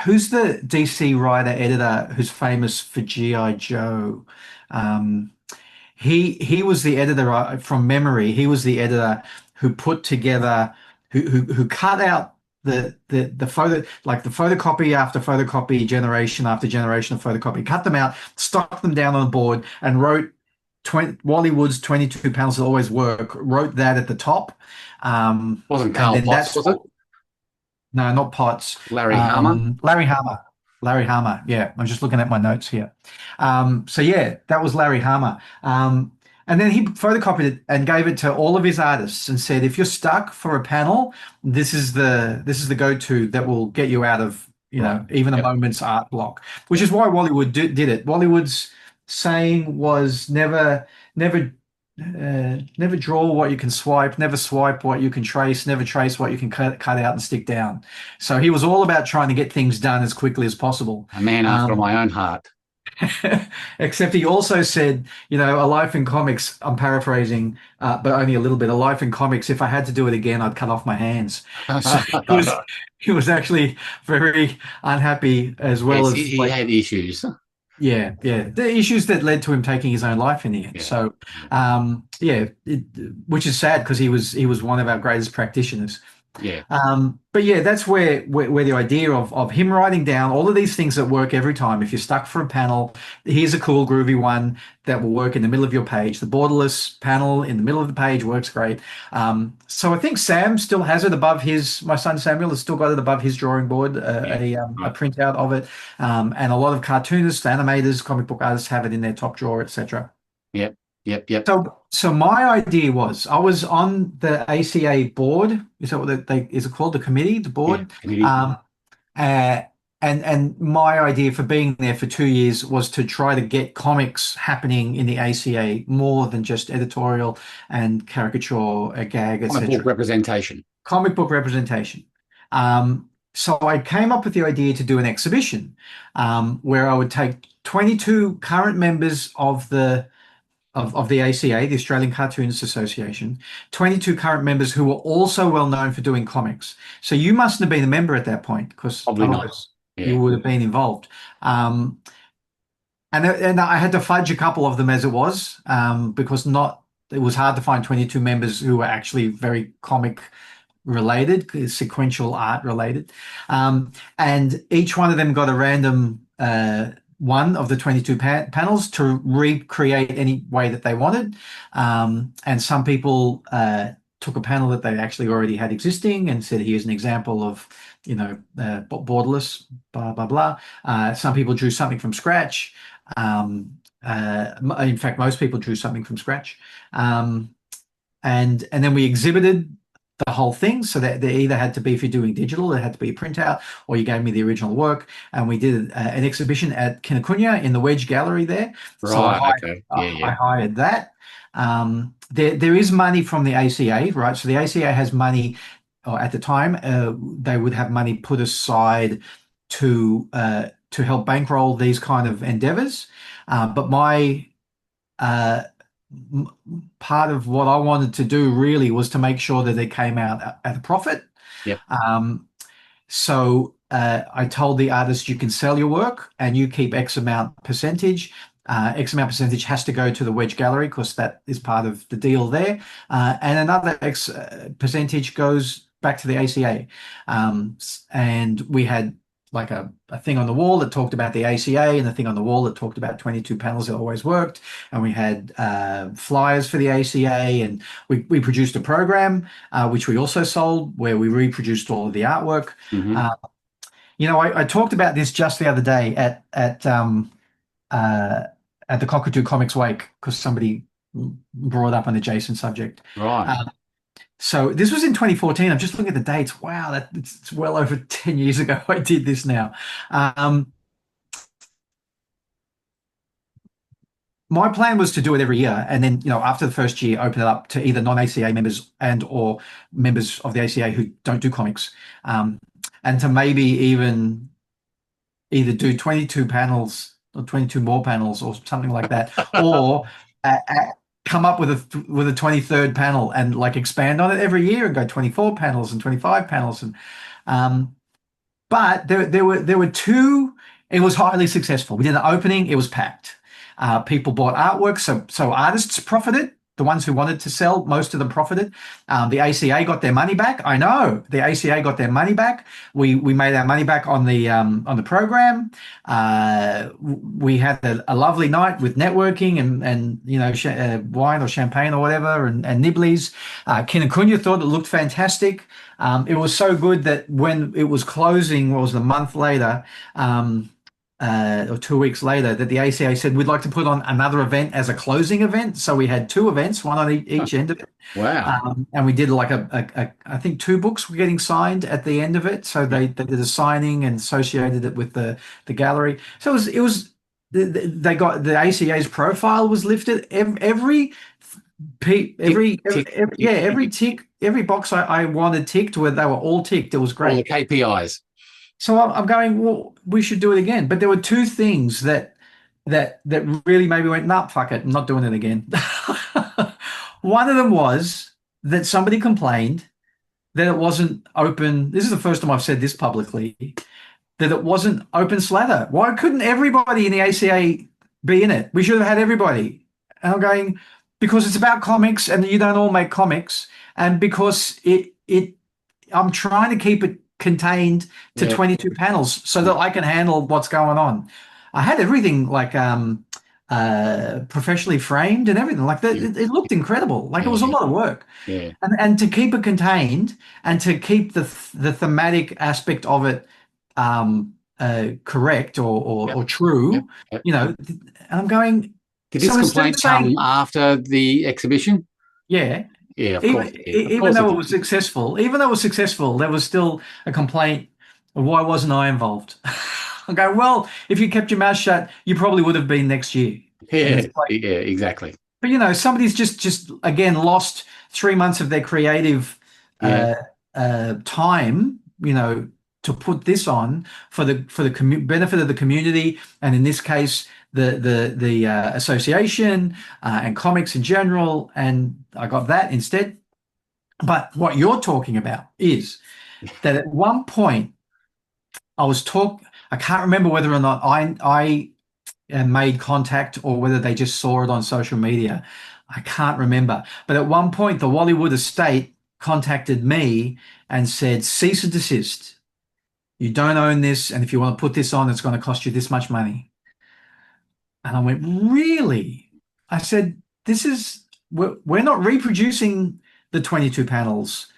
who's the DC writer editor who's famous for G.I. Joe? Um, he was the editor, from memory. He was the editor who put together, who cut out the photo, like the photocopy after photocopy, generation after generation of photocopy, cut them out, stuck them down on a board, and wrote Wally Wood's 22 panels that always work. Wrote that at the top. Wasn't Carl Potts, was it? No, not Potts. Larry Hama? Larry Hama. Larry Hama. Yeah, I'm just looking at my notes here. So yeah, that was Larry Hama. And then he photocopied it and gave it to all of his artists and said, if you're stuck for a panel, this is the go-to that will get you out of, even a moment's art block. Which is why Wally Wood did it. Wally Wood's saying was never draw what you can swipe, never swipe what you can trace, never trace what you can cut out and stick down. So he was all about trying to get things done as quickly as possible. A man after my own heart. Except he also said, a life in comics, I'm paraphrasing, but only a little bit, a life in comics, if I had to do it again, I'd cut off my hands. He was actually very unhappy, as well as he had issues. Yeah, the issues that led to him taking his own life in the end. Yeah. So, which is sad because he was one of our greatest practitioners. Yeah. But yeah, that's where the idea of him writing down all of these things that work every time. If you're stuck for a panel, here's a cool, groovy one that will work in the middle of your page. The borderless panel in the middle of the page works great. So I think Sam still has it above my son Samuel has still got it above his drawing board, a printout of it. And a lot of cartoonists, animators, comic book artists have it in their top drawer, etc. Yep. So my idea was, I was on the ACA board. Is that what is it called? The committee, the board. Yeah, committee. And my idea for being there for 2 years was to try to get comics happening in the ACA more than just editorial and caricature, a gag, etc. Comic book representation. Comic book representation. So I came up with the idea to do an exhibition where I would take 22 current members of the ACA, the Australian Cartoonists Association, 22 current members who were also well known for doing comics. So you mustn't have been a member at that point, because otherwise you would have been involved. And I had to fudge a couple of them as it was, because it was hard to find 22 members who were actually very comic related, sequential art related. And each one of them got a random one of the 22 panels to recreate any way that they wanted. And some people took a panel that they actually already had existing and said, here's an example of, borderless, blah, blah, blah. Some people drew something from scratch. In fact, most people drew something from scratch. And then we exhibited the whole thing, so that they either had to be, if you're doing digital, it had to be a printout, or you gave me the original work. And we did an exhibition at Kinnicunya in the Wedge Gallery there. Right, so I hired that. There is money from the ACA, right? So the ACA has money, or at the time, they would have money put aside to help bankroll these kind of endeavors. But my part of what I wanted to do really was to make sure that it came out at a profit. Yep. So I told the artist, you can sell your work and you keep X amount percentage. X amount percentage has to go to the Wedge Gallery because that is part of the deal there. And another X percentage goes back to the ACA. And we had like a thing on the wall that talked about the ACA, and a thing on the wall that talked about 22 panels that always worked. And we had flyers for the ACA, and we produced a program, which we also sold, where we reproduced all of the artwork. Mm-hmm. I talked about this just the other day at the Cockatoo Comics Wake, because somebody brought up an adjacent subject. Right. So this was in 2014. I'm just looking at the dates. Wow, it's well over 10 years ago I did this now. My plan was to do it every year, and then, after the first year, open it up to either non-ACA members and or members of the ACA who don't do comics, and to maybe even either do 22 panels or 22 more panels or something like that, or come up with a 23rd panel and like expand on it every year and go 24 panels and 25 panels. And um, but there were two. It was highly successful. We did an opening. It was packed. People bought artwork, so artists profited. The ones who wanted to sell, most of them profited. The ACA got their money back. I know the ACA got their money back. We made our money back on the program. We had a lovely night with networking and wine or champagne or whatever and nibblies. Kinokuniya thought it looked fantastic. It was so good that when it was closing, what was the month later, or 2 weeks later, that the ACA said we'd like to put on another event as a closing event. So we had two events, one on each end of it. Wow. And we did like I think 2 books were getting signed at the end of it. So they did a signing and associated it with the gallery. So they got the ACA's profile was lifted. Every tick, every box I wanted ticked, where they were all ticked. It was great. All the KPIs. So I'm going, well, we should do it again. But there were two things that really made me went, nah, fuck it, I'm not doing it again. One of them was that somebody complained that it wasn't open. This is the first time I've said this publicly, that it wasn't open slather. Why couldn't everybody in the ACA be in it? We should have had everybody. And I'm going, because it's about comics and you don't all make comics, and because I'm trying to keep it contained to 22 panels so that I can handle what's going on. I had everything like professionally framed and everything like that. It looked incredible. Like it was a lot of work. Yeah. And to keep it contained and to keep the thematic aspect of it correct or true, and I'm going. Did this complaint come after the exhibition? Yeah. Yeah, of course. Even though it was successful, there was still a complaint of why wasn't I involved? I go, well, if you kept your mouth shut, you probably would have been next year. Yeah, yeah, exactly. But somebody's just again lost 3 months of their creative time, to put this on for the benefit of the community, and in this case, the association and comics in general, and I got that instead. But what you're talking about is that at one point I can't remember whether or not I made contact or whether they just saw it on social media. I can't remember. But at one point, the Wollywood estate contacted me and said, cease and desist. You don't own this, and if you want to put this on, it's going to cost you this much money. And I went, really? I said, we're not reproducing the 22 panels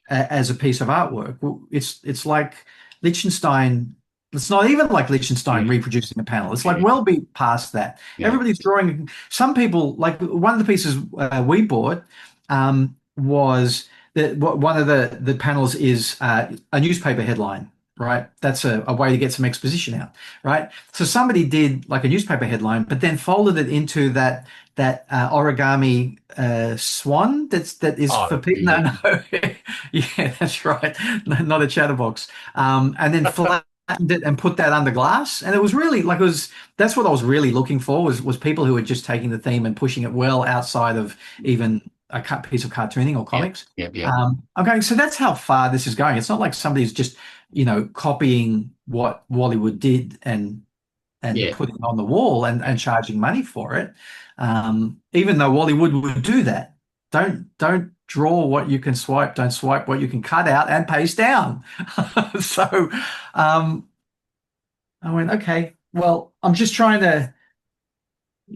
as a piece of artwork. It's like Liechtenstein. It's not even like Liechtenstein reproducing a panel. It's like well be past that. Yeah. Everybody's drawing. Some people, like one of the pieces we bought was that one of the panels is a newspaper headline. Right, that's a way to get some exposition out. Right, so somebody did like a newspaper headline, but then folded it into that origami swan. That is for people. No, yeah, that's right. Not a chatterbox. And then flattened it and put that under glass. And it was really like that's what I was really looking for was people who were just taking the theme and pushing it well outside of even a piece of cartooning or comics. Yeah. I'm going. So that's how far this is going. It's not like somebody's just copying what Wollywood did and putting it on the wall and charging money for it. Even though Wollywood would do that. Don't draw what you can swipe. Don't swipe what you can cut out and paste down. So I went, okay, well, I'm just trying to.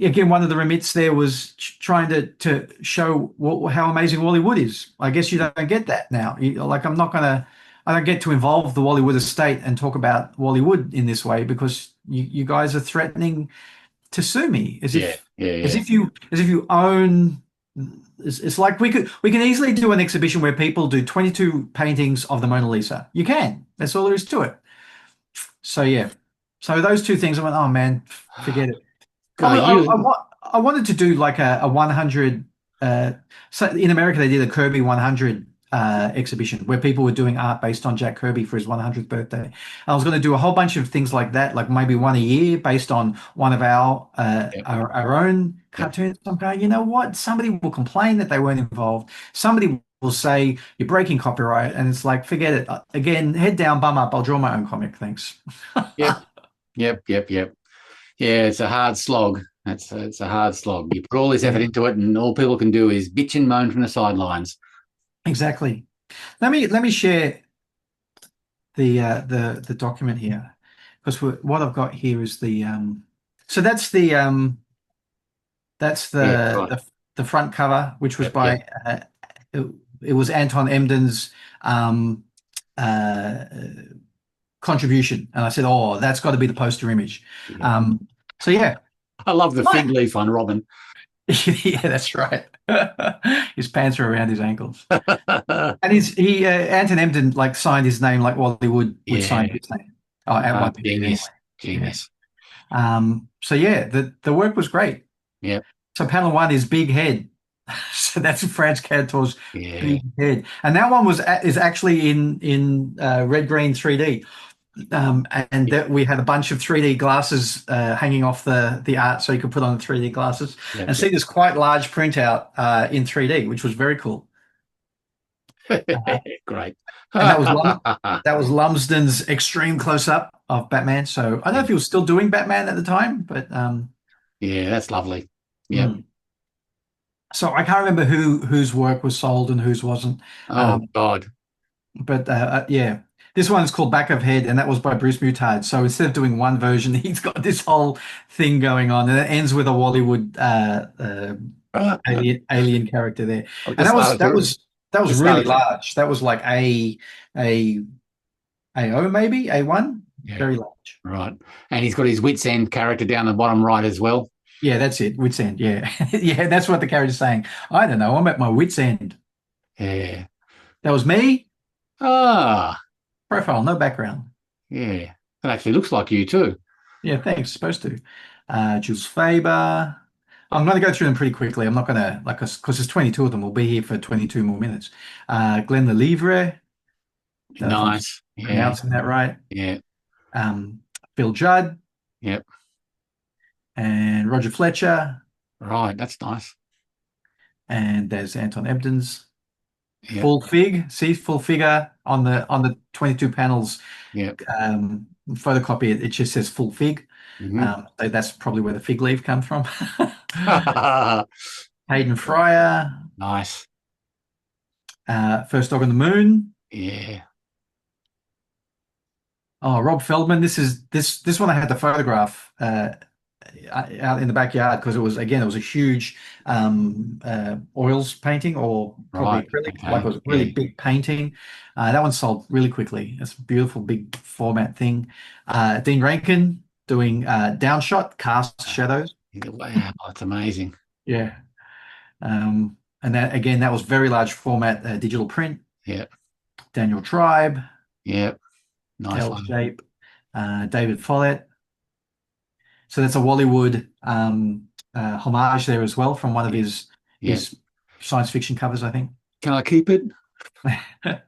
Again, one of the remits there was trying to show how amazing Wollywood is. I guess you don't get that now. I don't get to involve the Wollywood estate and talk about Wollywood in this way because you guys are threatening to sue me as if you own. It's like we can easily do an exhibition where people do 22 paintings of the Mona Lisa. You can. That's all there is to it. So yeah. So those two things, I went, oh man, forget it. I wanted to do like a 100. So in America, they did a Kirby 100 exhibition where people were doing art based on Jack Kirby for his 100th birthday. I was going to do a whole bunch of things like that, like maybe one a year based on one of Yep. our own Yep. cartoons. I'm going, you know what? Somebody will complain that they weren't involved. Somebody will say you're breaking copyright, and it's like, forget it. Again, head down, bum up. I'll draw my own comic. Thanks. Yep. Yep. Yeah, it's a hard slog. It's a hard slog. You put all this effort Yeah, into it, and all people can do is bitch and moan from the sidelines. exactly. Let me share the document here because what I've got here is the so that's Yeah, right. the front cover, which was Yep. by it, it was Anton Emden's um, uh, contribution, and I said, "Oh, that's got to be the poster image." Yeah. So yeah, I love the right. fig leaf on Robin. Yeah, that's right. His pants are around his ankles, and he Anton Emden like signed his name like Wally would sign Yeah. his name. Oh, at one period anyway. Genius. Yeah. Genius. So yeah, the work was great. Yep. So panel one is big head. So that's Franz Cantor's Yeah. big head, and that one is actually in red green 3D. And Yep. that we had a bunch of 3D glasses hanging off the art, so you could put on the 3D glasses and see Yep. this quite large printout in 3D, which was very cool. Great. And that was Lumsden's extreme close up of Batman. So I don't know Yeah. if he was still doing Batman at the time, but Yeah, that's lovely. Yep. hmm. So I can't remember whose work was sold and whose wasn't. Oh Um, God. but yeah, this one's called Back of Head, and that was by Bruce Mutard. So instead of doing one version, he's got this whole thing going on, and it ends with a Bollywood alien character there, I and just started to that was just really started to large. That was like a AO maybe A1, yeah, very large. right. And he's got his wits end character down the bottom right as well. Yeah, that's it. Wits end. Yeah, yeah, that's what the character's saying. I don't know. I'm at my wits end. Yeah. That was me. Ah, Profile, no background. yeah. That actually looks like you too. Yeah, thanks. Supposed to. Jules Faber. I'm going to go through them pretty quickly. I'm not going to, like, because there's 22 of them. We'll be here for 22 more minutes. Glenn Lelivre. Don't know if I'm Nice. Yeah. pronouncing that right. Yeah. Um, Phil Judd Yep. and Roger Fletcher. Right. That's nice. And there's Anton Ebdens. Yep. Full fig. See, full figure on the 22 panels. Yep. Photocopy it just says full fig. Hmm. So that's probably where the fig leaf comes from. Hayden Fryer, Nice. First Dog on the Moon. Yeah. Oh, Rob Feldman. This one I had to photograph out in the backyard because it was a huge oils painting or probably Right. acrylic, like Okay. it was a really Yeah. big painting. That one sold really quickly. It's a beautiful big format thing. Dean Rankin doing downshot cast shadows. Wow. That's amazing. Yeah. And that again, that was very large format digital print. Yep. Daniel Tribe, Yep. Nice L one. Shape, David Follett. So that's a Bollywood homage there as well from one of his Yeah. science fiction covers, I think. Can I keep it? Yeah,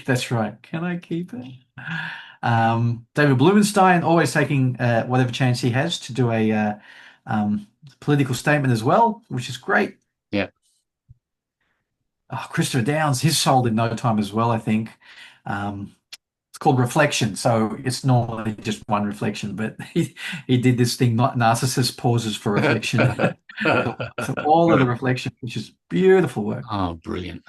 that's right. Can I keep it? David Blumenstein always taking whatever chance he has to do a political statement as well, which is great. Yeah. Oh, Christopher Downs, he's sold in no time as well, I think. It's called Reflection, so it's normally just one reflection, but he did this thing, not narcissist pauses for reflection. So all of the reflection, which is beautiful work. Oh, brilliant.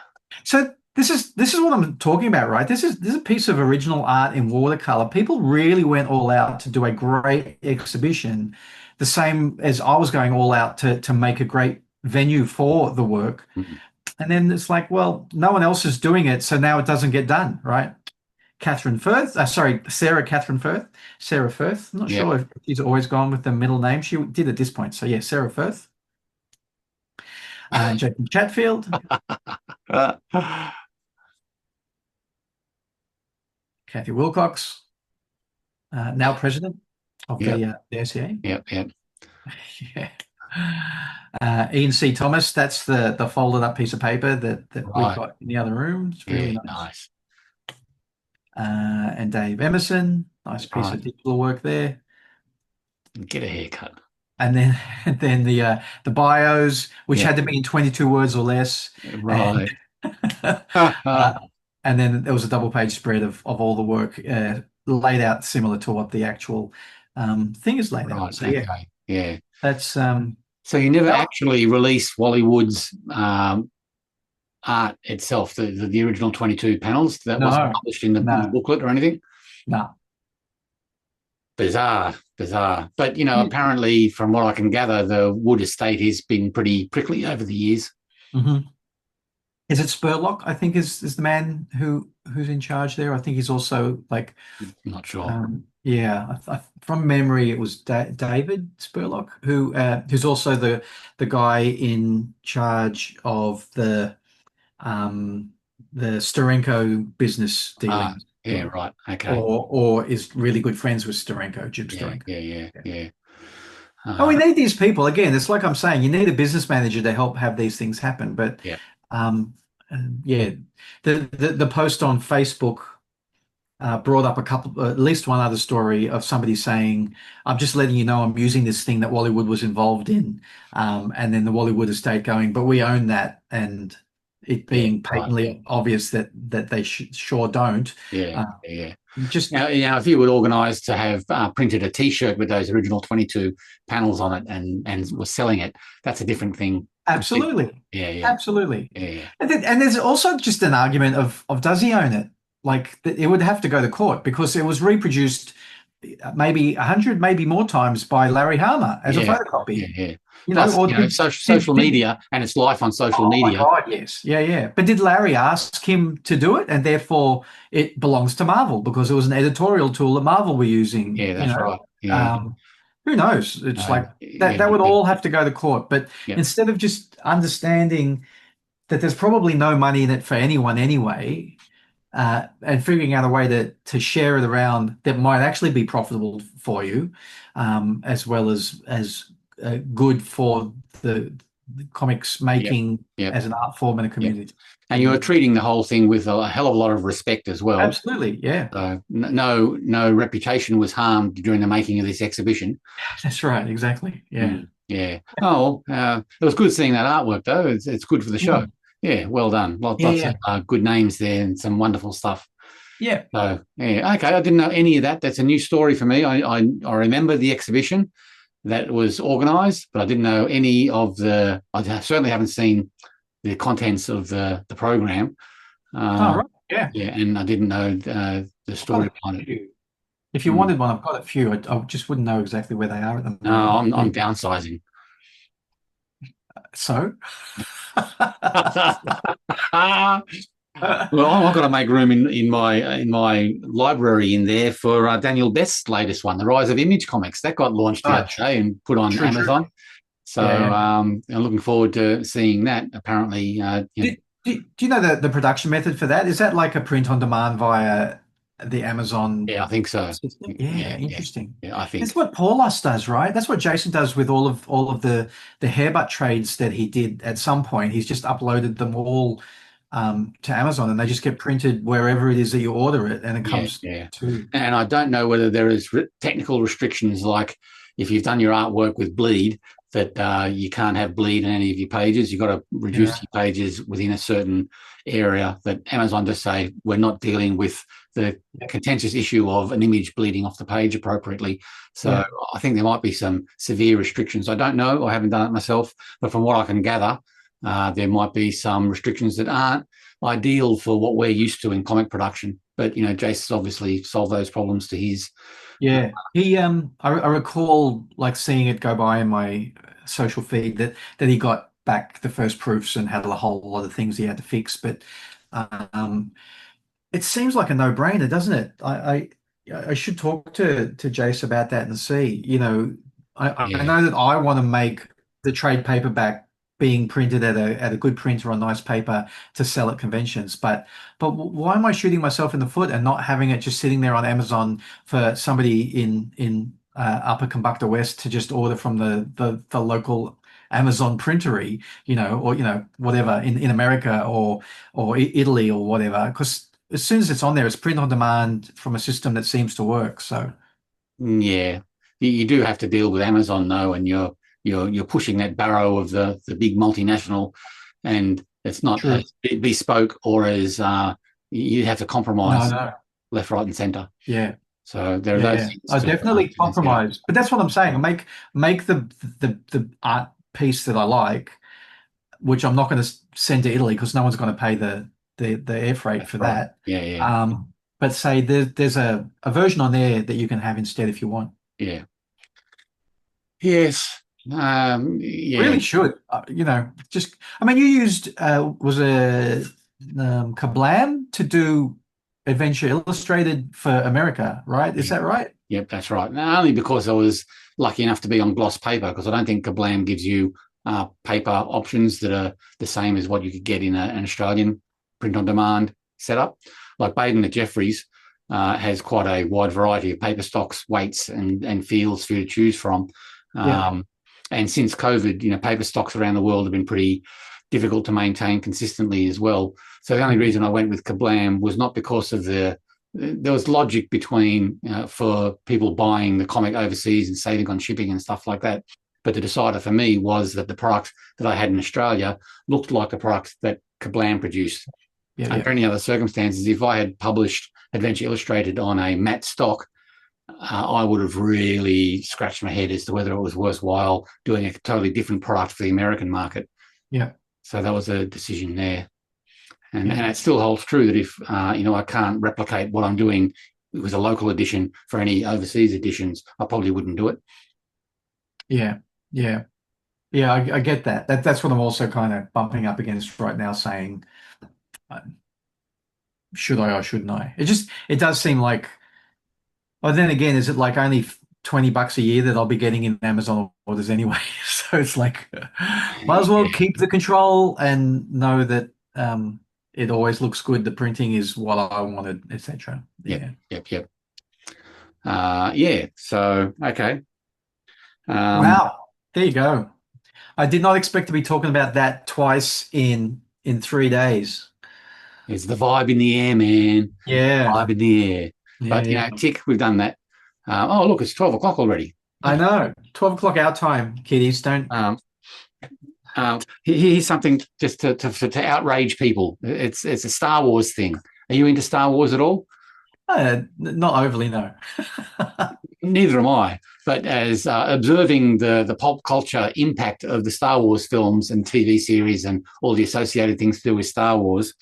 So this is what I'm talking about, right? This is a piece of original art in watercolor. People really went all out to do a great exhibition, the same as I was going all out to make a great venue for the work. Mhm. And then it's like, well, no one else is doing it, so now it doesn't get done, right? Sarah Catherine Firth. Sarah Firth. I'm not Yeah. sure if she's always gone with the middle name. She did at this point. So yeah, Sarah Firth. Jacob Chatfield. Kathy Wilcox, now president of Yep. the ACA. Yep. Yep. Yeah. Ian C. Thomas, that's the folded up piece of paper that we've Right. got in the other room. It's really Yeah, nice. nice. And Dave Emerson, nice piece of Right. digital work there. Get a haircut. And then the bios, which Yeah. had to be in 22 words or less. And Right. Right. and then there was a double page spread of all the work laid out similar to what the actual thing is laid out. So yeah, Okay. Yeah. that's So you never that- actually released Wollywood's art itself, the original 22 panels that wasn't no, published in the no, booklet or anything? no. Bizarre, bizarre. But, apparently, from what I can gather, the Wood estate has been pretty prickly over the years. Mm-hmm. Is it Spurlock? I think is the man who's in charge there. I think he's also like, Not sure. yeah. From memory, it was David Spurlock who's also the guy in charge of the Sterenko business dealings. Yeah, right. Okay. Or is really good friends with Sterenko, Jim Yeah, Sterenko. yeah. Oh, we need these people. Again, it's like I'm saying, you need a business manager to help have these things happen. But Yeah. yeah, the post on Facebook brought up at least one other story of somebody saying, "I'm just letting you know I'm using this thing that Wollywood was involved in," and then the Wollywood estate going, "But we own that," and it being right. patently obvious that they sure don't. Yeah. Just Now, if you would organise to have printed a T-shirt with those original 22 panels on it and was selling it, that's a different thing. absolutely, Yeah. absolutely. Yeah. And there's also just an argument of does he own it? Like it would have to go to court because it was reproduced maybe 100, maybe more times by Larry Harmer as a photocopy. Yeah. You know, Plus, social media and its life on social media. Oh my God, yes. Yeah. But did Larry ask him to do it? And therefore it belongs to Marvel because it was an editorial tool that Marvel were using. Yeah, that's right. Yeah. Who knows? It's like that would all have to go to court. But instead of just understanding that there's probably no money in it for anyone anyway, and figuring out a way to share it around that might actually be profitable for you, as well as good for the comics making as an art form and a community. And you're treating the whole thing with a hell of a lot of respect as well. Absolutely, yeah. So no reputation was harmed during the making of this exhibition. That's right, exactly. Yeah. Yeah. Oh, it was good seeing that artwork though. It's good for the show. Yeah, well done. Lots of good names there and some wonderful stuff. Yeah. So yeah, okay. I didn't know any of that. That's a new story for me. I remember the exhibition that was organised, but I didn't know any of the. I certainly haven't seen the contents of the program. Right. Yeah. Yeah, and I didn't know the story behind it. If you wanted one, I've got a few. I just wouldn't know exactly where they are at the moment. No, I'm downsizing. So. Well, I've got to make room in my library in there for Daniel Best's latest one, The Rise of Image Comics. That got launched the other day and put on Amazon. So I'm looking forward to seeing that. Apparently, do you know the production method for that? Is that like a print on demand via the Amazon? Yeah, I think so. System? Yeah, interesting. Yeah, I think that's what Paulus does, right? That's what Jason does with all of the hairbutt trades that he did at some point. He's just uploaded them all to Amazon, and they just get printed wherever it is that you order it, and it comes to. And I don't know whether there is technical restrictions, like if you've done your artwork with bleed, that you can't have bleed in any of your pages. You've got to reduce your pages within a certain area. That Amazon just say we're not dealing with the contentious issue of an image bleeding off the page appropriately. So I think there might be some severe restrictions. I don't know. I haven't done it myself, but from what I can gather, there might be some restrictions that aren't ideal for what we're used to in comic production. But Jason's obviously solved those problems to his. Yeah, he. I recall like seeing it go by in my social feed that he got back the first proofs and had a whole lot of things he had to fix. But it seems like a no-brainer, doesn't it? I should talk to Jace about that and see. I know that I want to make the trade paperback being printed at a good printer on nice paper to sell at conventions. But why am I shooting myself in the foot and not having it just sitting there on Amazon for somebody in Upper Combukta West to just order from the local Amazon printery, or whatever in America or Italy or whatever. Because as soon as it's on there, it's print on demand from a system that seems to work. So Yeah, you do have to deal with Amazon though, and you're pushing that barrow of the big multinational, and it's not true. as bespoke or as you have to compromise No. left, right, and centre. Yeah. So there are Yeah, those yeah. things I to definitely consider. compromise, but that's what I'm saying. Make the art piece that I like, which I'm not going to send to Italy because no one's going to pay the air freight That's for right. that. Yeah, yeah, But say there's a version on there that you can have instead if you want. yeah. Yes. Yeah. Really should. Just I mean, you used was a Kablam to do Adventure Illustrated for America, right? Is Yeah. that right? Yep, that's right. Now, only because I was lucky enough to be on gloss paper, because I don't think Kablam gives you paper options that are the same as what you could get in an Australian print on demand setup. Like Baden at Jeffries has quite a wide variety of paper stocks, weights, and fields for you to choose from. Yeah. And since COVID, paper stocks around the world have been pretty difficult to maintain consistently as well. So the only reason I went with Kablam was not because of there was logic between for people buying the comic overseas and saving on shipping and stuff like that. But the decider for me was that the product that I had in Australia looked like the product that Kablam produced. Yeah, Under any other circumstances, if I had published Adventure Illustrated on a matte stock, I would have really scratched my head as to whether it was worthwhile doing a totally different product for the American market. yeah. So that was a decision there. And, Yeah. and it still holds true that if I can't replicate what I'm doing with a local edition for any overseas editions, I probably wouldn't do it. Yeah, yeah, yeah. I get that. That's what I'm also kind of bumping up against right now, saying, uh, should I or shouldn't I? It does seem like. Well, then again, is it like only $20 a year that I'll be getting in Amazon orders anyway? So it's like, might as well Yeah. keep the control and know that it always looks good. The printing is what I wanted, etc. Yeah. Yep. Yeah. So okay. Wow. There you go. I did not expect to be talking about that twice in 3 days. It's the vibe in the air, man. Yeah. Vibe in the air. Yeah, But yeah. tick, we've done that. Oh, look, it's 12 o'clock already. I know. 12 o'clock our time, kiddies. Don't. Here's something just to outrage people. It's a Star Wars thing. Are you into Star Wars at all? Not overly, no. Neither am I. But as observing the pulp culture impact of the Star Wars films and TV series and all the associated things to do with Star Wars,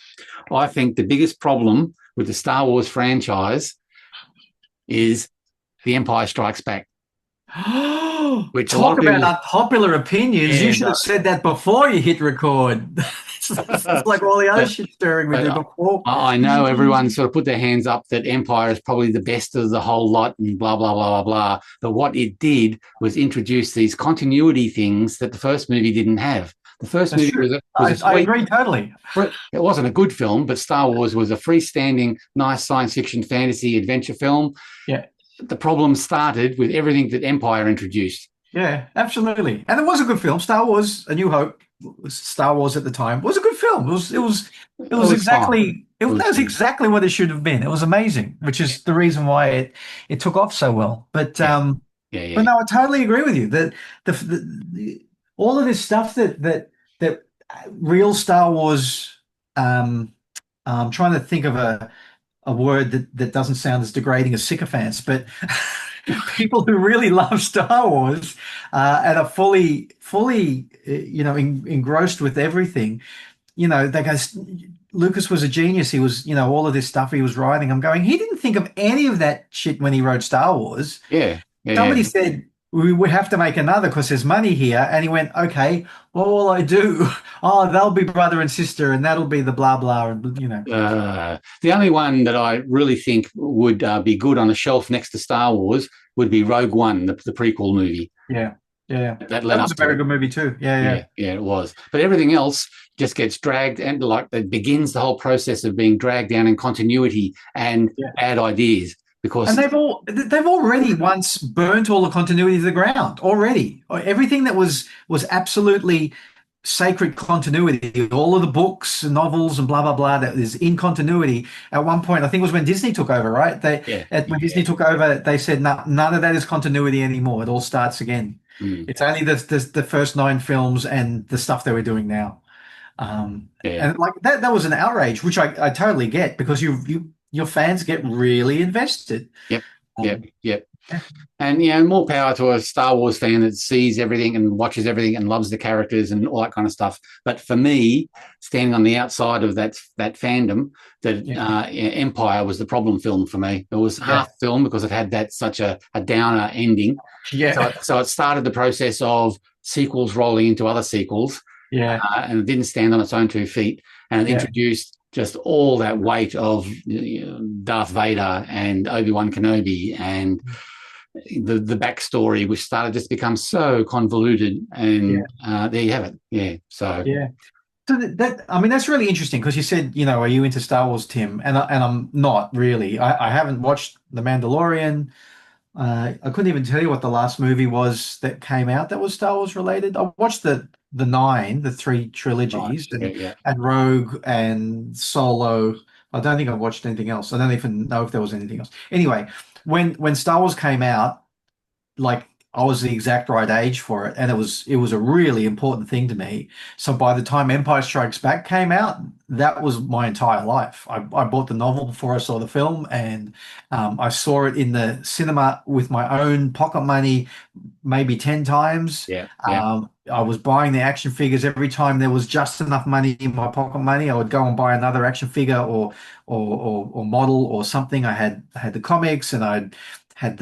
I think the biggest problem with the Star Wars franchise is The Empire Strikes Back. Which Talk about unpopular opinions. You should have said that before you hit record. It's like all the other shit stirring we did before. I know everyone sort of put their hands up that Empire is probably the best of the whole lot and blah, blah, blah, blah, blah. But what it did was introduce these continuity things that the first movie didn't have. The first movie was I agree totally. It wasn't a good film, but Star Wars was a freestanding, nice science fiction, fantasy, adventure film. Yeah. The problem started with everything that Empire introduced. Yeah, absolutely. And it was a good film. Star Wars, A New Hope, Star Wars at the time, was a good film. It was exactly exactly what it should have been. It was amazing, which is the reason why it took off so well. But but no, I totally agree with you that all of this stuff that real Star Wars. I'm trying to think of a word that doesn't sound as degrading as sycophants, but people who really love Star Wars and are fully engrossed with everything. They go, Lucas was a genius. He was, all of this stuff he was writing. I'm going, he didn't think of any of that shit when he wrote Star Wars. Yeah. Somebody said, we have to make another because there's money here. And he went, okay, what will I do? Oh, they'll be brother and sister and that'll be the blah, blah. And, the only one that I really think would be good on a shelf next to Star Wars would be Rogue One, the prequel movie. Yeah. Yeah. That was a very good movie too. Yeah, it was. But everything else just gets dragged and it begins the whole process of being dragged down in continuity and bad ideas. because And they've already once burnt all the continuity to the ground already. Everything that was absolutely sacred continuity, all of the books and novels and blah blah blah that is in continuity. At one point, I think it was when Disney took over, right? When Disney took over, they said none of that is continuity anymore. It all starts again. It's only the first 9 films and the stuff that we're doing now. And like that was an outrage, which I totally get, because your fans get really invested. Yep. And more power to a Star Wars fan that sees everything and watches everything and loves the characters and all that kind of stuff. But for me, standing on the outside of that fandom, Empire was the problem film for me. It was half film because it had such a downer ending. Yeah. So it started the process of sequels rolling into other sequels. Yeah. And it didn't stand on its own 2 feet, and it introduced just all that weight of Darth Vader and Obi-Wan Kenobi and the backstory, which started just to become so convoluted. And there you have it. Yeah. So I mean, that's really interesting, because you said, are you into Star Wars, Tim? And I'm not really. I haven't watched The Mandalorian. I couldn't even tell you what the last movie was that came out that was Star Wars related. I watched the 3 trilogies, and Rogue and Solo. I don't think I've watched anything else. I don't even know if there was anything else. Anyway, when Star Wars came out, like, I was the exact right age for it, and it was a really important thing to me. So by the time Empire Strikes Back came out, that was my entire life. I bought the novel before I saw the film, and I saw it in the cinema with my own pocket money, maybe 10 times. I was buying the action figures every time there was just enough money in my pocket money. I would go and buy another action figure or model or something. I had the comics, and I had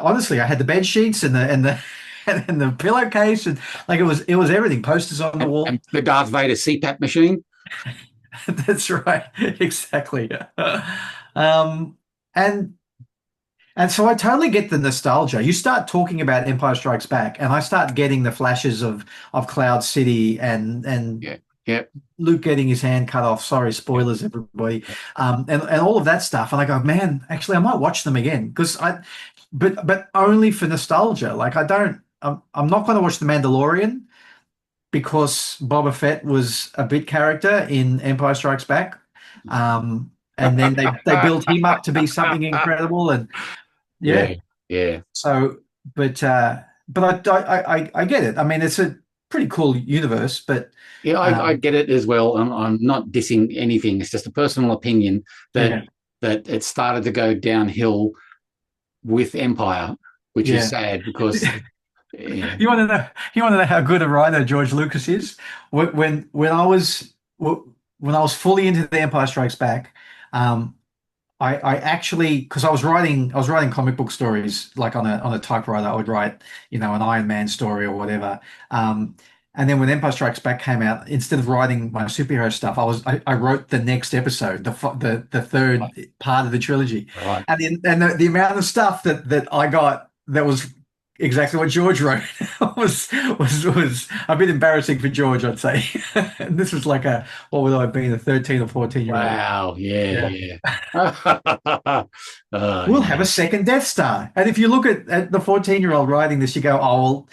honestly, I had the bed sheets and the and the pillowcase, and like it was everything. Posters on the wall. And the Darth Vader CPAP machine. That's right, exactly. And so I totally get the nostalgia. You start talking about Empire Strikes Back, and I start getting the flashes of Cloud City and Luke getting his hand cut off. Sorry, spoilers, everybody. And all of that stuff. And I go, man, actually, I might watch them again, because but only for nostalgia. Like, I'm not going to watch The Mandalorian because Boba Fett was a bit character in Empire Strikes Back. And then they built him up to be something incredible. And So, but I get it. I mean, it's a pretty cool universe, but I get it as well. I'm not dissing anything. It's just a personal opinion that it started to go downhill with Empire, which is sad, because you want to know how good a writer George Lucas is. When I was fully into The Empire Strikes Back, I actually, because I was writing comic book stories, like on a typewriter. I would write, an Iron Man story or whatever. And then when Empire Strikes Back came out, instead of writing my superhero stuff, I wrote the next episode, the third part of the trilogy. Right. And the amount of stuff that I got that was exactly what George wrote was a bit embarrassing for George, I'd say. And this was like what would I have been, a 13 or 14-year-old? Wow, yeah. We'll have a second Death Star. And if you look at the 14-year-old writing this, you go, oh, well,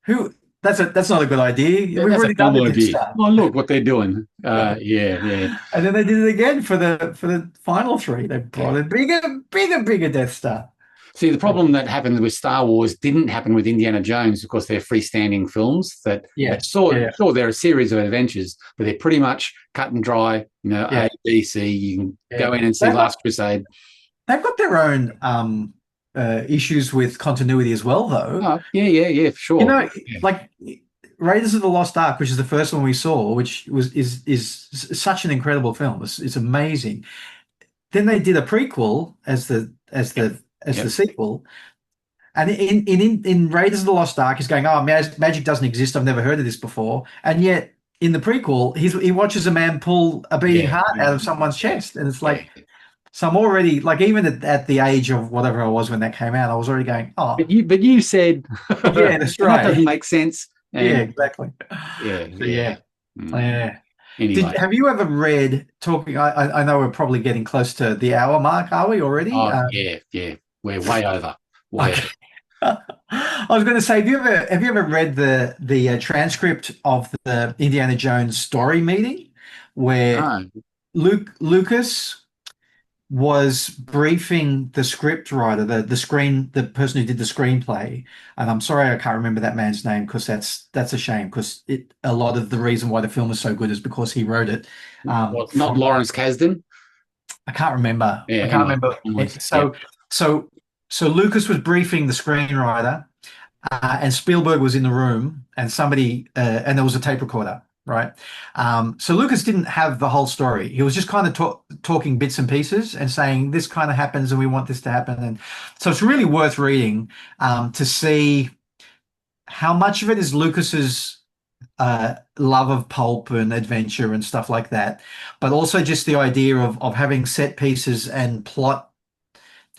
who? That's not a good idea. We've already done the Death Star. Oh, look what they're doing. And then they did it again for the final 3. They brought a bigger Death Star. See, the problem that happened with Star Wars didn't happen with Indiana Jones, because they're freestanding films sure, they're a series of adventures, but they're pretty much cut and dry, A, B, C. You can go in and see Last Crusade. They've got their own issues with continuity as well, though. Oh, yeah, for sure. Like Raiders of the Lost Ark, which is the first one we saw, which is such an incredible film. It's amazing. Then they did a prequel as the sequel, and in Raiders of the Lost Ark, he's going, oh, magic doesn't exist. I've never heard of this before. And yet in the prequel, he watches a man pull a beating heart out of someone's chest, and it's like. So I'm already, like, even at the age of whatever I was when that came out, I was already going, oh. But you said, yeah, that's right. That doesn't make sense. Yeah, exactly. Yeah. Anyway, Have you ever read talking? I know we're probably getting close to the hour mark. Are we already? yeah, we're way over. Way Okay. over. I was going to say, have you ever read the transcript of the Indiana Jones story meeting where No. Lucas was briefing the script writer, the person who did the screenplay, and I'm sorry I can't remember that man's name because that's a shame because a lot of the reason why the film is so good is because he wrote it. Well, not From Lawrence Kasdan. I can't remember. Yeah, I can't anyway, remember. onwards. Yeah. So Lucas was briefing the screenwriter, and Spielberg was in the room, and and there was a tape recorder, right? So Lucas didn't have the whole story. He was just kind of talking bits and pieces and saying this kind of happens, and we want this to happen, and so it's really worth reading to see how much of it is Lucas's love of pulp and adventure and stuff like that, but also just the idea of having set pieces and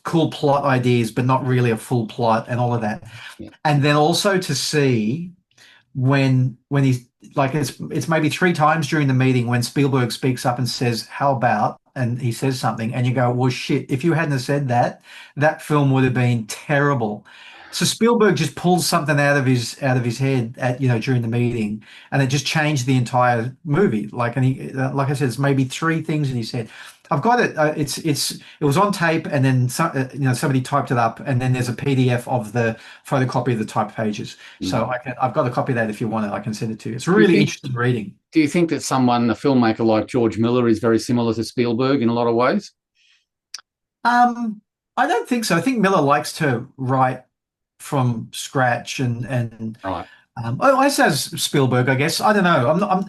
cool plot ideas, but not really a full plot and all of that. Yeah. And then also to see when he's like it's maybe three times during the meeting when Spielberg speaks up and says, "How about?" and he says something, and you go, "Well, shit! If you hadn't have said that, that film would have been terrible." So Spielberg just pulls something out of his head during the meeting, and it just changed the entire movie. Like, and he like I said, it's maybe three things, and he said, "I've got it. It was on tape, and then somebody typed it up, and then there's a PDF of the photocopy of the typed pages. So I've got a copy of that if you want it. I can send it to you. It's really interesting reading." Do you think that a filmmaker like George Miller, is very similar to Spielberg in a lot of ways? I don't think so. I think Miller likes to write from scratch and Right. I says Spielberg, I guess. I don't know.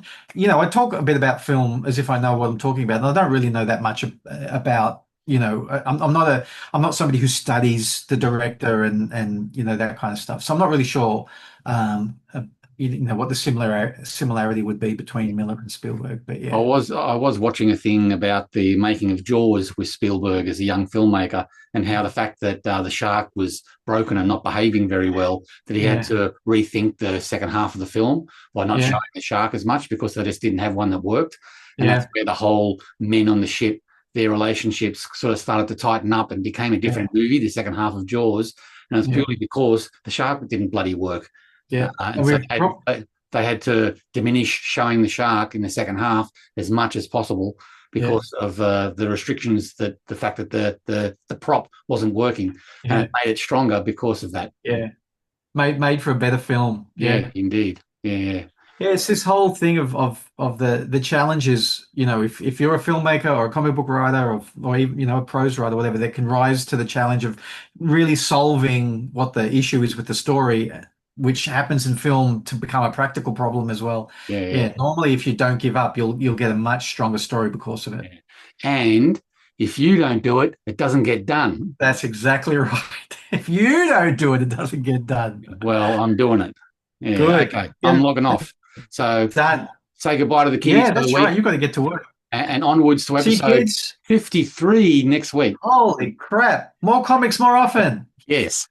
I talk a bit about film as if I know what I'm talking about, and I don't really know that much about. I'm not somebody who studies the director and that kind of stuff. So I'm not really sure, what the similarity would be between Miller and Spielberg. But yeah, I was watching a thing about the making of Jaws with Spielberg as a young filmmaker, and how the fact that the shark was broken and not behaving very well, that he had to rethink the second half of the film by not showing the shark as much because they just didn't have one that worked. And that's where the whole men on the ship, their relationships sort of started to tighten up and became a different movie, the second half of Jaws. And it's purely because the shark didn't bloody work. Yeah. And so they had to diminish showing the shark in the second half as much as possible because of the restrictions, that the fact that the prop wasn't working, and it made it stronger because of that. Yeah. Made for a better film. Yeah, indeed. Yeah. Yeah, it's this whole thing of the challenges, if you're a filmmaker or a comic book writer or even, a prose writer, whatever, that can rise to the challenge of really solving what the issue is with the story, which happens in film to become a practical problem as well. Yeah. Normally, if you don't give up, you'll get a much stronger story because of it. Yeah. And if you don't do it, it doesn't get done. That's exactly right. If you don't do it, it doesn't get done. Well, I'm doing it. Yeah. Good. Okay. I'm logging off. So done. Say goodbye to the kids. Yeah, that's right. You've got to get to work. And onwards to See, episode kids. 53 next week. Holy crap. More comics more often. Yes.